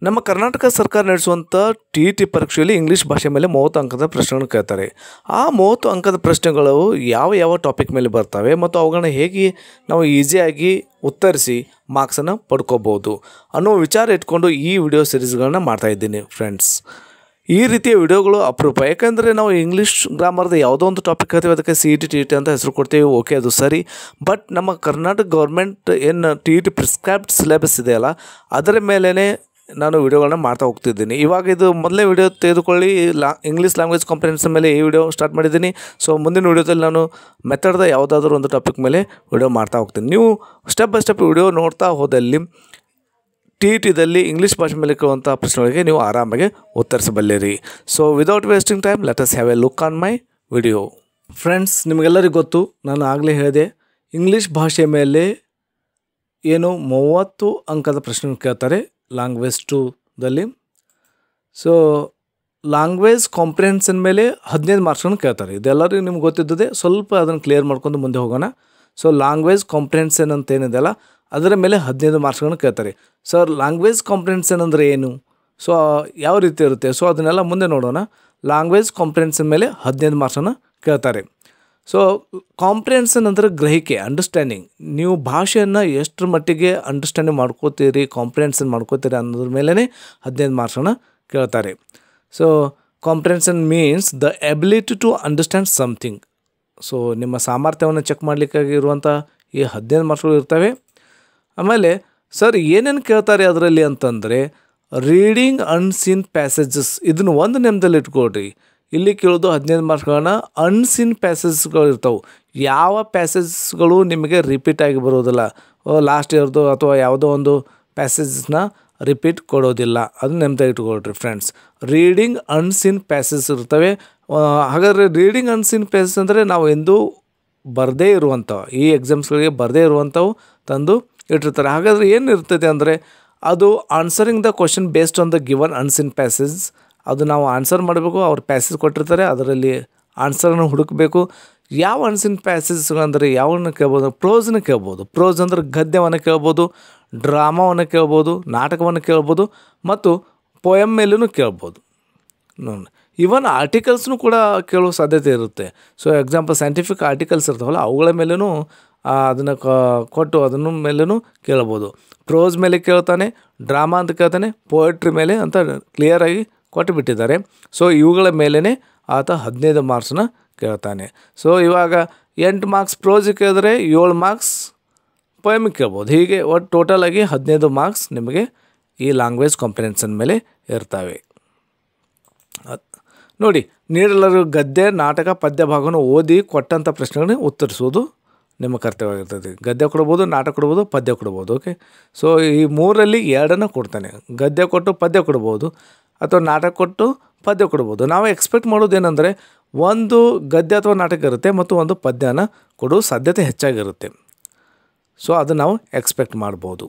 ನಮ್ಮ ಕರ್ನಾಟಕ ಸರ್ಕಾರ ನಡೆಸುವಂಥ ಟಿ ಪರೀಕ್ಷೆಯಲ್ಲಿ ಇಂಗ್ಲೀಷ್ ಭಾಷೆ ಮೇಲೆ 30 ಅಂಕದ ಪ್ರಶ್ನೆಗಳನ್ನು ಕೇಳ್ತಾರೆ. ಆ 30 ಅಂಕದ ಪ್ರಶ್ನೆಗಳು ಯಾವ ಟಾಪಿಕ್ ಮೇಲೆ ಬರ್ತವೆ ಮತ್ತು ಅವುಗಳನ್ನ ಹೇಗೆ ನಾವು ಈಸಿಯಾಗಿ ಉತ್ತರಿಸಿ ಮಾರ್ಕ್ಸನ್ನು ಪಡ್ಕೋಬೋದು ಅನ್ನೋ ವಿಚಾರ ಇಟ್ಕೊಂಡು ಈ ವಿಡಿಯೋ ಸೀರೀಸ್ಗಳನ್ನ ಮಾಡ್ತಾಯಿದ್ದೀನಿ ಫ್ರೆಂಡ್ಸ್. ಈ ರೀತಿಯ ವಿಡಿಯೋಗಳು ಅಪರೂಪ, ಯಾಕಂದರೆ ನಾವು ಇಂಗ್ಲೀಷ್ ಗ್ರಾಮರ್ದ ಯಾವುದೋ ಒಂದು ಟಾಪಿಕ್ ಹೇಳ್ತೀವಿ, ಅದಕ್ಕೆ CET ಅಂತ ಹೆಸರು ಕೊಡ್ತೀವಿ. ಓಕೆ, ಅದು ಸರಿ. ಬಟ್ ನಮ್ಮ ಕರ್ನಾಟಕ ಗೌರ್ಮೆಂಟ್ ಏನು TET ಪ್ರಿಸ್ಕ್ರೈಬ್ಡ್ ಸಿಲೆಬಸ್ ಇದೆಯಲ್ಲ, ಅದರ ಮೇಲೇ ನಾನು ವಿಡಿಯೋಗಳನ್ನ ಮಾಡ್ತಾ ಹೋಗ್ತಿದ್ದೀನಿ. ಇವಾಗ ಇದು ಮೊದಲೇ ವಿಡಿಯೋ ತೆಗೆದುಕೊಳ್ಳಿ, ಇಂಗ್ಲೀಷ್ ಲ್ಯಾಂಗ್ವೇಜ್ ಕಾಂಪ್ರಿಹೆನ್ಷನ್ ಮೇಲೆ ಈ ವಿಡಿಯೋ ಸ್ಟಾರ್ಟ್ ಮಾಡಿದ್ದೀನಿ. ಸೊ ಮುಂದಿನ ವಿಡಿಯೋದಲ್ಲಿ ನಾನು ಮೆಥಡ್ದ ಯಾವುದಾದ್ರೂ ಒಂದು ಟಾಪಿಕ್ ಮೇಲೆ ವಿಡಿಯೋ ಮಾಡ್ತಾ ಹೋಗ್ತೀನಿ. ನೀವು ಸ್ಟೆಪ್ ಬೈ ಸ್ಟೆಪ್ ವಿಡಿಯೋ ನೋಡ್ತಾ ಹೋದಲ್ಲಿ TETದಲ್ಲಿ ಇಂಗ್ಲೀಷ್ ಭಾಷೆ ಮೇಲೆ ಕೇಳುವಂಥ ಪ್ರಶ್ನೆಗಳಿಗೆ ನೀವು ಆರಾಮಾಗಿ ಉತ್ತರಿಸಬಲ್ಲಿರಿ. So without wasting time, let us have a look on my video. Friends, ನಿಮಗೆಲ್ಲರಿಗೂ ಗೊತ್ತು, ನಾನು ಆಗಲೇ ಹೇಳಿದೆ, ಇಂಗ್ಲೀಷ್ ಭಾಷೆ ಮೇಲೆ ಏನು 30 ಅಂಕದ ಪ್ರಶ್ನೆ ಕೇಳ್ತಾರೆ ಲ್ಯಾಂಗ್ವೇಜ್ 2ದಲ್ಲಿ. ಸೊ ಲ್ಯಾಂಗ್ವೇಜ್ ಕಾಂಪ್ರಿಹೆನ್ಷನ್ ಮೇಲೆ 15 ಮಾರ್ಕ್ಸನ್ನು ಕೇಳ್ತಾರೆ. ಇದೆಲ್ಲರಿಗೂ ನಿಮ್ಗೆ ಗೊತ್ತಿದ್ದದೆ, ಸ್ವಲ್ಪ ಅದನ್ನು ಕ್ಲಿಯರ್ ಮಾಡ್ಕೊಂಡು ಮುಂದೆ ಹೋಗೋಣ. ಸೊ ಲ್ಯಾಂಗ್ವೇಜ್ ಕಾಂಪ್ರಿಹೆನ್ಷನ್ ಅಂತ ಏನಿದೆಯಲ್ಲ, ಅದರ ಮೇಲೆ 15 ಮಾರ್ಕ್ಸ್ಗಳನ್ನು ಕೇಳ್ತಾರೆ. ಸರ್, ಲ್ಯಾಂಗ್ವೇಜ್ ಕಾಂಪ್ರಿಹೆನ್ಷನ್ ಅಂದರೆ ಏನು? ಸೊ ಯಾವ ರೀತಿ ಇರುತ್ತೆ? ಸೊ ಅದನ್ನೆಲ್ಲ ಮುಂದೆ ನೋಡೋಣ. ಲ್ಯಾಂಗ್ವೇಜ್ ಕಾಂಪ್ರಿಹೆನ್ಷನ್ ಮೇಲೆ 15 ಮಾರ್ಕ್ಸನ್ನು ಕೇಳ್ತಾರೆ. ಸೊ ಕಾಂಪ್ರಿಹೆನ್ಷನ್ ಅಂದರೆ ಗ್ರಹಿಕೆ, ಅಂಡರ್ಸ್ಟ್ಯಾಂಡಿಂಗ್. ನೀವು ಭಾಷೆಯನ್ನು ಎಷ್ಟರ ಮಟ್ಟಿಗೆ ಅಂಡರ್ಸ್ಟ್ಯಾಂಡಿಂಗ್ ಮಾಡ್ಕೋತೀರಿ, ಕಾಂಪ್ರಿಹೆನ್ಷನ್ ಮಾಡ್ಕೋತೀರಿ ಅನ್ನೋದ್ರ ಮೇಲೇ 15 ಮಾರ್ಕ್ಸನ್ನು ಕೇಳ್ತಾರೆ. So comprehension means the ability to understand something. So ನಿಮ್ಮ ಸಾಮರ್ಥ್ಯವನ್ನು ಚೆಕ್ ಮಾಡಲಿಕ್ಕಾಗಿರುವಂಥ ಈ 15 ಮಾರ್ಕ್ಸ್ಗಳು ಇರ್ತವೆ. ಆಮೇಲೆ ಸರ್ ಏನೇನು ಕೇಳ್ತಾರೆ ಅದರಲ್ಲಿ ಅಂತಂದರೆ, ರೀಡಿಂಗ್ ಅನ್ಸೀನ್ ಪ್ಯಾಸೇಜಸ್, ಇದನ್ನು ಒಂದು ನೆನಪಲ್ಲಿ ಇಟ್ಕೊಳ್ರಿ. ಇಲ್ಲಿ ಕೇಳೋದು 15 ಮಾರ್ಕ್ಸ್ಗಳನ್ನ ಅನ್ಸೀನ್ ಪ್ಯಾಸೇಜ್ಗಳು ಇರ್ತವೆ. ಯಾವ ಪ್ಯಾಸೇಜ್ಗಳು ನಿಮಗೆ ರಿಪೀಟ್ ಆಗಿ ಬರೋದಿಲ್ಲ, ಲಾಸ್ಟ್ ಇಯರ್ದು ಅಥವಾ ಯಾವುದೋ ಒಂದು ಪ್ಯಾಸೇಜ್ನ ರಿಪೀಟ್ ಕೊಡೋದಿಲ್ಲ, ಅದನ್ನ ನೆನಪಲ್ಲಿ ಇಟ್ಕೊಳ್ರಿ ಫ್ರೆಂಡ್ಸ್. ರೀಡಿಂಗ್ ಅನ್ಸೀನ್ ಪ್ಯಾಸೇಜ್ ಇರ್ತವೆ. ಹಾಗಾದರೆ ರೀಡಿಂಗ್ ಅನ್ಸೀನ್ ಪ್ಯಾಸೇಜ್ ಅಂದರೆ ನಾವು ಎಂದೂ ಬರದೇ ಇರುವಂಥವು, ಈ ಎಕ್ಸಾಮ್ಸ್ಗಳಿಗೆ ಬರದೇ ಇರುವಂಥವು ತಂದು ಇಟ್ಟಿರ್ತಾರೆ. ಹಾಗಾದರೆ ಏನು ಇರ್ತದೆ ಅಂದರೆ, ಅದು answering the question based on the given unseen passage. ಅದು ನಾವು ಆನ್ಸರ್ ಮಾಡಬೇಕು. ಅವ್ರು ಪ್ಯಾಸೇಜ್ ಕೊಟ್ಟಿರ್ತಾರೆ, ಅದರಲ್ಲಿ ಆನ್ಸರನ್ನು ಹುಡುಕಬೇಕು. ಯಾವ ಅನ್ಸೀನ್ ಪ್ಯಾಸೇಜ್ಗಳಂದರೆ ಯಾವನ್ನ ಕೇಳ್ಬೋದು? ಪ್ರೋಸನ್ನ ಕೇಳ್ಬೋದು. ಪ್ರೋಸ್ ಅಂದರೆ ಗದ್ಯವನ್ನು ಕೇಳ್ಬೋದು, ಡ್ರಾಮಾವನ್ನು ಕೇಳ್ಬೋದು, ನಾಟಕವನ್ನು ಕೇಳ್ಬೋದು ಮತ್ತು ಪೋಯಮ್ ಮೇಲೂ ಕೇಳ್ಬೋದು. ಈವನ್ ಆರ್ಟಿಕಲ್ಸ್ನೂ ಕೂಡ ಕೇಳೋ ಸಾಧ್ಯತೆ ಇರುತ್ತೆ. ಸೊ ಎಕ್ಸಾಂಪಲ್ ಸೈಂಟಿಫಿಕ್ ಆರ್ಟಿಕಲ್ಸ್ ಇರ್ತಾವಲ್ಲ, ಅವುಗಳ ಮೇಲೂ ಅದನ್ನು ಕೊಟ್ಟು ಅದನ್ನು ಮೇಲೂ ಕೇಳ್ಬೋದು. ಪ್ರೋಸ್ ಮೇಲೆ ಕೇಳ್ತಾನೆ, ಡ್ರಾಮಾ ಅಂತ ಕೇಳ್ತಾನೆ, ಪೋಯಟ್ರಿ ಮೇಲೆ ಅಂತ ಕ್ಲಿಯರಾಗಿ ಕೊಟ್ಟು ಬಿಟ್ಟಿದ್ದಾರೆ. ಸೊ ಇವುಗಳ ಮೇಲೇ ಆತ 15 ಮಾರ್ಕ್ಸನ್ನ ಕೇಳ್ತಾನೆ. ಸೊ ಇವಾಗ 8 ಮಾರ್ಕ್ಸ್ ಪ್ರೋಸಿಗೆ ಕೇಳಿದ್ರೆ 7 ಮಾರ್ಕ್ಸ್ ಪೋಯಮಿಗೆ ಕೇಳ್ಬೋದು. ಹೀಗೆ ಒಟ್ಟು ಟೋಟಲಾಗಿ 15 ಮಾರ್ಕ್ಸ್ ನಿಮಗೆ ಈ ಲ್ಯಾಂಗ್ವೇಜ್ ಕಾಂಪ್ರಿಹೆನ್ಷನ್ ಮೇಲೆ ಇರ್ತವೆ. ನೋಡಿ, ನೀಡಲಾದ ಗದ್ಯ, ನಾಟಕ, ಪದ್ಯ ಭಾಗವನ್ನು ಓದಿ ಕೊಟ್ಟಂಥ ಪ್ರಶ್ನೆಗಳನ್ನ ಉತ್ತರಿಸೋದು ನಿಮ್ಮ ಕರ್ತವ್ಯವಾಗಿರ್ತದೆ. ಗದ್ಯ ಕೊಡ್ಬೋದು, ನಾಟಕ ಕೊಡ್ಬೋದು, ಪದ್ಯ ಕೊಡ್ಬೋದು. ಓಕೆ, ಸೊ ಈ 3ರಲ್ಲಿ 2 ಕೊಡ್ತಾನೆ. ಗದ್ಯ ಕೊಟ್ಟು ಪದ್ಯ ಕೊಡ್ಬೋದು ಅಥವಾ ನಾಟಕ ಕೊಟ್ಟು ಪದ್ಯ ಕೊಡ್ಬೋದು. ನಾವು ಎಕ್ಸ್ಪೆಕ್ಟ್ ಮಾಡೋದೇನೆಂದರೆ, ಒಂದು ಗದ್ಯ ಅಥವಾ ನಾಟಕ ಇರುತ್ತೆ ಮತ್ತು ಒಂದು ಪದ್ಯನ ಕೊಡೋ ಸಾಧ್ಯತೆ ಹೆಚ್ಚಾಗಿರುತ್ತೆ. ಸೊ ಅದು ನಾವು ಎಕ್ಸ್ಪೆಕ್ಟ್ ಮಾಡ್ಬೋದು.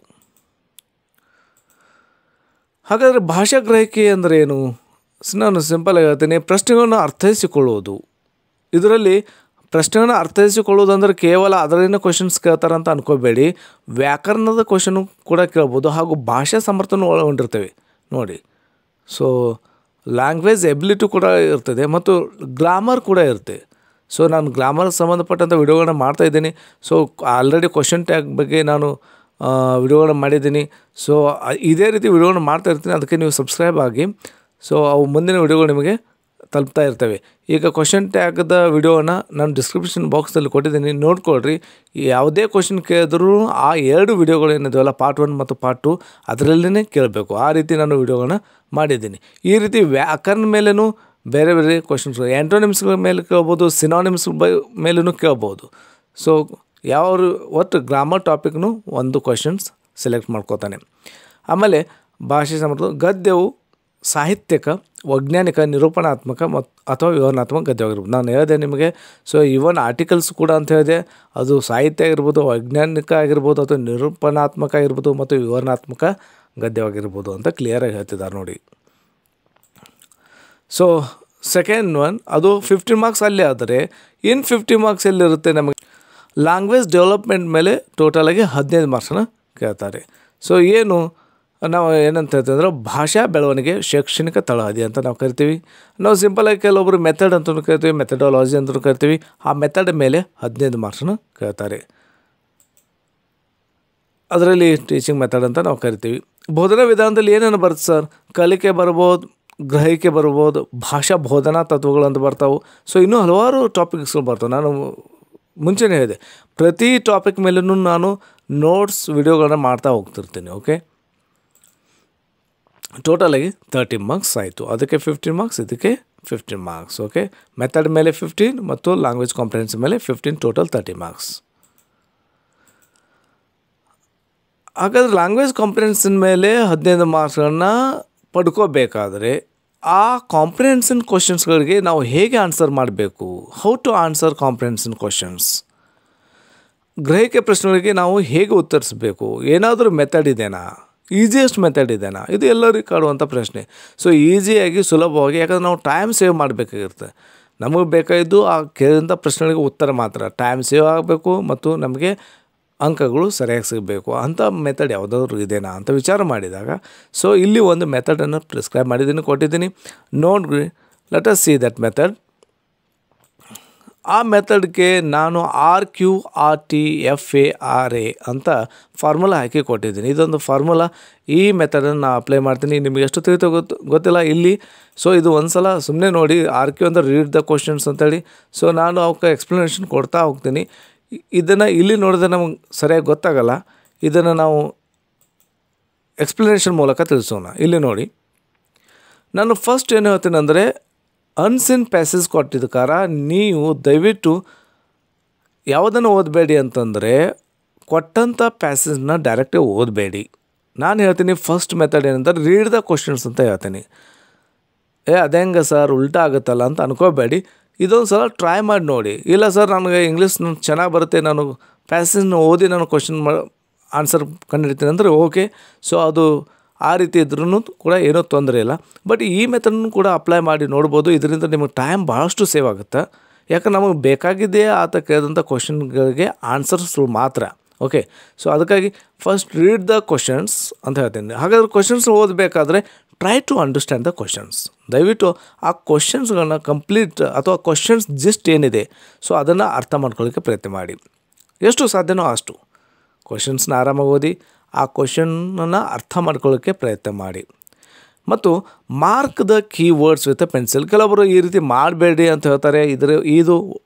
ಹಾಗಾದರೆ ಭಾಷಾ ಗ್ರಹಿಕೆ ಅಂದರೆ ಏನು? ನಾನು ಸಿಂಪಲ್ ಆಗಿ ಹೇಳ್ತೀನಿ, ಪ್ರಶ್ನೆಗಳನ್ನು ಅರ್ಥೈಸಿಕೊಳ್ಳುವುದು. ಇದರಲ್ಲಿ ಪ್ರಶ್ನೆಗಳನ್ನು ಅರ್ಥೈಸಿಕೊಳ್ಳೋದು ಅಂದರೆ ಕೇವಲ ಅದರಲ್ಲಿನ ಕ್ವಶನ್ಸ್ ಕೇಳ್ತಾರಂತ ಅನ್ಕೋಬೇಡಿ. ವ್ಯಾಕರಣದ ಕ್ವಶನು ಕೂಡ ಕೇಳ್ಬೋದು ಹಾಗೂ ಭಾಷಾ ಸಮರ್ಥನ ಒಳಗೊಂಡಿರ್ತವೆ ನೋಡಿ. ಸೊ ಲ್ಯಾಂಗ್ವೇಜ್ ಎಬಿಲಿಟಿ ಕೂಡ ಇರ್ತದೆ ಮತ್ತು ಗ್ರಾಮರ್ ಕೂಡ ಇರುತ್ತೆ. ಸೊ ನಾನು ಗ್ರಾಮರ್ ಸಂಬಂಧಪಟ್ಟಂಥ ವಿಡಿಯೋಗಳನ್ನ ಮಾಡ್ತಾಯಿದ್ದೀನಿ. ಸೊ ಆಲ್ರೆಡಿ ಕ್ವಶನ್ ಟ್ಯಾಗ್ ಬಗ್ಗೆ ನಾನು ವಿಡಿಯೋಗಳನ್ನ ಮಾಡಿದ್ದೀನಿ. ಸೊ ಇದೇ ರೀತಿ ವಿಡಿಯೋಗಳನ್ನ ಮಾಡ್ತಾ ಇರ್ತೀನಿ, ಅದಕ್ಕೆ ನೀವು ಸಬ್ಸ್ಕ್ರೈಬ್ ಆಗಿ. ಸೊ ಅವು ಮುಂದಿನ ವಿಡಿಯೋಗಳು ನಿಮಗೆ ತಲುಪ್ತಾ ಇರ್ತವೆ. ಈಗ ಕ್ವಶನ್ ಟ್ಯಾಗ್ದ ವಿಡಿಯೋನ ನಾನು ಡಿಸ್ಕ್ರಿಪ್ಷನ್ ಬಾಕ್ಸಲ್ಲಿ ಕೊಟ್ಟಿದ್ದೀನಿ, ನೋಡ್ಕೊಳ್ರಿ. ಯಾವುದೇ ಕ್ವಶನ್ ಕೇಳಿದ್ರೂ ಆ 2 ವಿಡಿಯೋಗಳು ಏನಿದೆಯಲ್ಲ, ಪಾರ್ಟ್ 1 ಮತ್ತು ಪಾರ್ಟ್ 2, ಅದರಲ್ಲೇ ಕೇಳಬೇಕು. ಆ ರೀತಿ ನಾನು ವಿಡಿಯೋಗಳನ್ನ ಮಾಡಿದ್ದೀನಿ. ಈ ರೀತಿ ವ್ಯಾಕರಣ ಮೇಲೂ ಬೇರೆ ಬೇರೆ ಕ್ವಶನ್ಸ್, ಆ್ಯಂಟೋನಿಮ್ಸ್ಗಳ ಮೇಲೆ ಕೇಳ್ಬೋದು, ಸಿನಾನಿಮ್ಸ್ ಮೇಲೂ ಕೇಳ್ಬೋದು. ಸೊ ಒಟ್ಟು ಗ್ರಾಮರ್ ಟಾಪಿಕ್ನು ಒಂದು ಕ್ವಶನ್ಸ್ ಸೆಲೆಕ್ಟ್ ಮಾಡ್ಕೋತಾನೆ. ಆಮೇಲೆ ಭಾಷೆ ಸಮರ್ಥ ಗದ್ಯವು ಸಾಹಿತ್ಯಿಕ, ವೈಜ್ಞಾನಿಕ, ನಿರೂಪಣಾತ್ಮಕ ಅಥವಾ ವಿವರಣಾತ್ಮಕ ಗದ್ಯವಾಗಿರ್ಬೋದು. ನಾನು ಹೇಳಿದೆ ನಿಮಗೆ. ಸೊ ಇವನ್ ಆರ್ಟಿಕಲ್ಸ್ ಕೂಡ ಅಂತ ಹೇಳಿದೆ, ಅದು ಸಾಹಿತ್ಯ ಆಗಿರ್ಬೋದು, ವೈಜ್ಞಾನಿಕ ಆಗಿರ್ಬೋದು, ಅಥವಾ ನಿರೂಪಣಾತ್ಮಕ ಆಗಿರ್ಬೋದು ಮತ್ತು ವಿವರಣಾತ್ಮಕ ಗದ್ಯವಾಗಿರ್ಬೋದು ಅಂತ ಕ್ಲಿಯರಾಗಿ ಹೇಳ್ತಿದ್ದಾರೆ ನೋಡಿ. ಸೊ ಸೆಕೆಂಡ್ ಒನ್, ಅದು 15 ಮಾರ್ಕ್ಸ್ ಅಲ್ಲೇ ಆದರೆ, ಇನ್ನು 50 ಮಾರ್ಕ್ಸ್ ಎಲ್ಲಿರುತ್ತೆ ನಮಗೆ? ಲ್ಯಾಂಗ್ವೇಜ್ ಡೆವಲಪ್ಮೆಂಟ್ ಮೇಲೆ ಟೋಟಲಾಗಿ 15 ಮಾರ್ಕ್ಸನ್ನು ಕೇಳ್ತಾರೆ. ಸೊ ಏನು ನಾವು ಏನಂತ ಹೇಳ್ತೀವಿ ಅಂದರೆ ಭಾಷಾ ಬೆಳವಣಿಗೆ ಶೈಕ್ಷಣಿಕ ತಳಹದಿ ಅಂತ ನಾವು ಕರಿತೀವಿ. ನಾವು ಸಿಂಪಲಾಗಿ ಕೆಲವೊಬ್ಬರು ಮೆಥಡ್ ಅಂತಲೂ ಕರಿತೀವಿ, ಮೆಥಡಾಲಜಿ ಅಂತಲೂ ಕರಿತೀವಿ. ಆ ಮೆಥಡ್ ಮೇಲೆ 15 ಮಾರ್ಕ್ಸನ್ನು ಕೇಳ್ತಾರೆ. ಅದರಲ್ಲಿ ಟೀಚಿಂಗ್ ಮೆಥಡ್ ಅಂತ ನಾವು ಕರಿತೀವಿ. ಬೋಧನಾ ವಿಧಾನದಲ್ಲಿ ಏನೇನು ಬರುತ್ತೆ ಸರ್? ಕಲಿಕೆ ಬರ್ಬೋದು, ಗ್ರಹಿಕೆ ಬರ್ಬೋದು, ಭಾಷಾ ಬೋಧನಾ ತತ್ವಗಳು ಅಂತ ಬರ್ತಾವೆ. ಸೊ ಇನ್ನೂ ಹಲವಾರು ಟಾಪಿಕ್ಸ್ಗಳು ಬರ್ತವೆ. ನಾನು ಮುಂಚೆನೇ ಹೇಳಿದೆ, ಪ್ರತಿ ಟಾಪಿಕ್ ಮೇಲೂ ನಾನು ನೋಟ್ಸ್ ವಿಡಿಯೋಗಳನ್ನ ಮಾಡ್ತಾ ಹೋಗ್ತಿರ್ತೀನಿ. ಓಕೆ, ಟೋಟಲಾಗಿ 30 ಮಾರ್ಕ್ಸ್ ಆಯಿತು. ಅದಕ್ಕೆ 15 ಮಾರ್ಕ್ಸ್, ಇದಕ್ಕೆ 15 ಮಾರ್ಕ್ಸ್. ಓಕೆ, ಮೆಥಡ್ ಮೇಲೆ 15 ಮತ್ತು ಲ್ಯಾಂಗ್ವೇಜ್ ಕಾಂಪ್ರಿಹೆನ್ಷನ್ ಮೇಲೆ 15, ಟೋಟಲ್ 30 ಮಾರ್ಕ್ಸ್. ಹಾಗಾದರೆ ಲ್ಯಾಂಗ್ವೇಜ್ ಕಾಂಪ್ರಿಹೆನ್ಷನ್ ಮೇಲೆ 15 ಮಾರ್ಕ್ಸ್ಗಳನ್ನು ಪಡ್ಕೋಬೇಕಾದ್ರೆ ಆ ಕಾಂಪ್ರಿಹೆನ್ಷನ್ ಕ್ವಶನ್ಸ್ಗಳಿಗೆ ನಾವು ಹೇಗೆ ಆನ್ಸರ್ ಮಾಡಬೇಕು? How to answer comprehension questions? ಗ್ರಹಿಕೆ ಪ್ರಶ್ನೆಗಳಿಗೆ ನಾವು ಹೇಗೆ ಉತ್ತರಿಸಬೇಕು? ಏನಾದರೂ ಮೆಥಡ್ ಇದೆಯಾ? ಈಸಿಯೆಸ್ಟ್ ಮೆಥಡ್ ಇದೆಯಾ? ಇದು ಎಲ್ಲರಿಗೂ ಕಾಡುವಂಥ ಪ್ರಶ್ನೆ. ಸೊ ಈಸಿಯಾಗಿ, ಸುಲಭವಾಗಿ, ಯಾಕಂದರೆ ನಾವು ಟೈಮ್ ಸೇವ್ ಮಾಡಬೇಕಾಗಿರುತ್ತೆ. ನಮಗೆ ಬೇಕಾಗಿದ್ದು ಆ ಕೇಳಿದಂಥ ಪ್ರಶ್ನೆಗಳಿಗೆ ಉತ್ತರ ಮಾತ್ರ. ಟೈಮ್ ಸೇವ್ ಆಗಬೇಕು ಮತ್ತು ನಮಗೆ ಅಂಕಗಳು ಸರಿಯಾಗಿ ಸಿಗಬೇಕು. ಅಂಥ ಮೆಥಡ್ ಯಾವುದಾದ್ರು ಇದೆಯಾ ಅಂತ ವಿಚಾರ ಮಾಡಿದಾಗ, ಸೊ ಇಲ್ಲಿ ಒಂದು ಮೆಥಡನ್ನು ಪ್ರಿಸ್ಕ್ರೈಬ್ ಮಾಡಿದ್ದೀನಿ, ಕೊಟ್ಟಿದ್ದೀನಿ. ನೋಡ್ರಿ, let us see that method. ಆ ಮೆಥಡ್ಗೆ ನಾನು RQRTFARA ಅಂತ ಫಾರ್ಮುಲಾ ಹಾಕಿ ಕೊಟ್ಟಿದ್ದೀನಿ. ಇದೊಂದು ಫಾರ್ಮುಲಾ. ಈ ಮೆಥಡನ್ನು ನಾನು ಅಪ್ಲೈ ಮಾಡ್ತೀನಿ. ನಿಮಗೆ ಎಷ್ಟು ತಿಳಿತೋ ಗೊತ್ತಿಲ್ಲ ಇಲ್ಲಿ. ಸೊ ಇದು ಒಂದು ಸಲ ಸುಮ್ಮನೆ ನೋಡಿ. RQ ಅಂದರೆ ರೀಡ್ ದ ಕ್ವಶನ್ಸ್ ಅಂತೇಳಿ. ಸೊ ನಾನು ಅವಕ್ಕೆ ಎಕ್ಸ್ಪ್ಲನೇಷನ್ ಕೊಡ್ತಾ ಹೋಗ್ತೀನಿ. ಇದನ್ನು ಇಲ್ಲಿ ನೋಡಿದ್ರೆ ನಮಗೆ ಸರಿಯಾಗಿ ಗೊತ್ತಾಗಲ್ಲ. ಇದನ್ನು ನಾವು ಎಕ್ಸ್ಪ್ಲನೇಷನ್ ಮೂಲಕ ತಿಳಿಸೋಣ. ಇಲ್ಲಿ ನೋಡಿ, ನಾನು ಫಸ್ಟ್ ಏನು ಹೇಳ್ತೀನಿ ಅಂದರೆ, ಅನ್ಸಿನ್ ಪ್ಯಾಸೇಜ್ ಕೊಟ್ಟಿದ್ದಕ್ಕಾರ ನೀವು ದಯವಿಟ್ಟು ಯಾವುದನ್ನು ಓದಬೇಡಿ ಅಂತಂದರೆ ಕೊಟ್ಟಂಥ ಪ್ಯಾಸೇಜ್ನ ಡೈರೆಕ್ಟಾಗಿ ಓದಬೇಡಿ. ನಾನು ಹೇಳ್ತೀನಿ ಫಸ್ಟ್ ಮೆಥಡ್ ಏನಂತಾರೆ, ರೀಡ್ ದ ಕ್ವಶನ್ಸ್ ಅಂತ ಹೇಳ್ತೀನಿ. ಅದೇ ಹೆಂಗೆ ಸರ್, ಉಲ್ಟಾ ಆಗುತ್ತಲ್ಲ ಅಂತ ಅನ್ಕೋಬೇಡಿ. ಇದೊಂದು ಸಲ ಟ್ರೈ ಮಾಡಿ ನೋಡಿ. ಇಲ್ಲ ಸರ್, ನನಗೆ ಇಂಗ್ಲೀಷ್ ಚೆನ್ನಾಗಿ ಬರುತ್ತೆ, ನಾನು ಪ್ಯಾಸೇಜ್ನ ಓದಿ ನಾನು ಕ್ವಶನ್ ಆನ್ಸರ್ ಕಂಡುಹಿಡ್ತೀನಿ ಅಂದರೆ ಓಕೆ. ಸೊ ಅದು ಆ ರೀತಿ ಇದ್ರೂ ಕೂಡ ಏನೂ ತೊಂದರೆ ಇಲ್ಲ. ಬಟ್ ಈ ಮೆಥಡನ್ನು ಕೂಡ ಅಪ್ಲೈ ಮಾಡಿ ನೋಡ್ಬೋದು. ಇದರಿಂದ ನಿಮಗೆ ಟೈಮ್ ಭಾಳಷ್ಟು ಸೇವ್ ಆಗುತ್ತೆ. ಯಾಕಂದ್ರೆ ನಮಗೆ ಬೇಕಾಗಿದ್ದೇ ಆತ ಕೇಳಿದಂಥ ಕ್ವಶನ್ಗಳಿಗೆ ಆನ್ಸರ್ಸ್ ಮಾತ್ರ. ಓಕೆ, ಸೊ ಅದಕ್ಕಾಗಿ ಫಸ್ಟ್ ರೀಡ್ ದ ಕ್ವಶನ್ಸ್ ಅಂತ ಹೇಳ್ತೀನಿ. ಹಾಗಾದ್ರೆ ಕ್ವಶನ್ಸ್ ಓದಬೇಕಾದ್ರೆ try to understand the questions. ದಯವಿಟ್ಟು ಆ ಕ್ವಶನ್ಸ್ಗಳನ್ನ ಕಂಪ್ಲೀಟ್ ಅಥವಾ ಕ್ವಶನ್ಸ್ ಜಸ್ಟ್ ಏನಿದೆ ಸೊ ಅದನ್ನು ಅರ್ಥ ಮಾಡ್ಕೊಳ್ಳೋಕ್ಕೆ ಪ್ರಯತ್ನ ಮಾಡಿ. ಎಷ್ಟು ಸಾಧ್ಯನೋ ಅಷ್ಟು ಕ್ವಶನ್ಸ್ನ ಆರಾಮಾಗಿ ಓದಿ ಆ ಕ್ವಶನನ್ನು ಅರ್ಥ ಮಾಡ್ಕೊಳ್ಳೋಕ್ಕೆ ಪ್ರಯತ್ನ ಮಾಡಿ. ಮತ್ತು mark the keywords with a pencil. ಕೆಲವೊಬ್ಬರು ಈ ರೀತಿ ಮಾಡಬೇಡಿ ಅಂತ ಹೇಳ್ತಾರೆ. ಇದು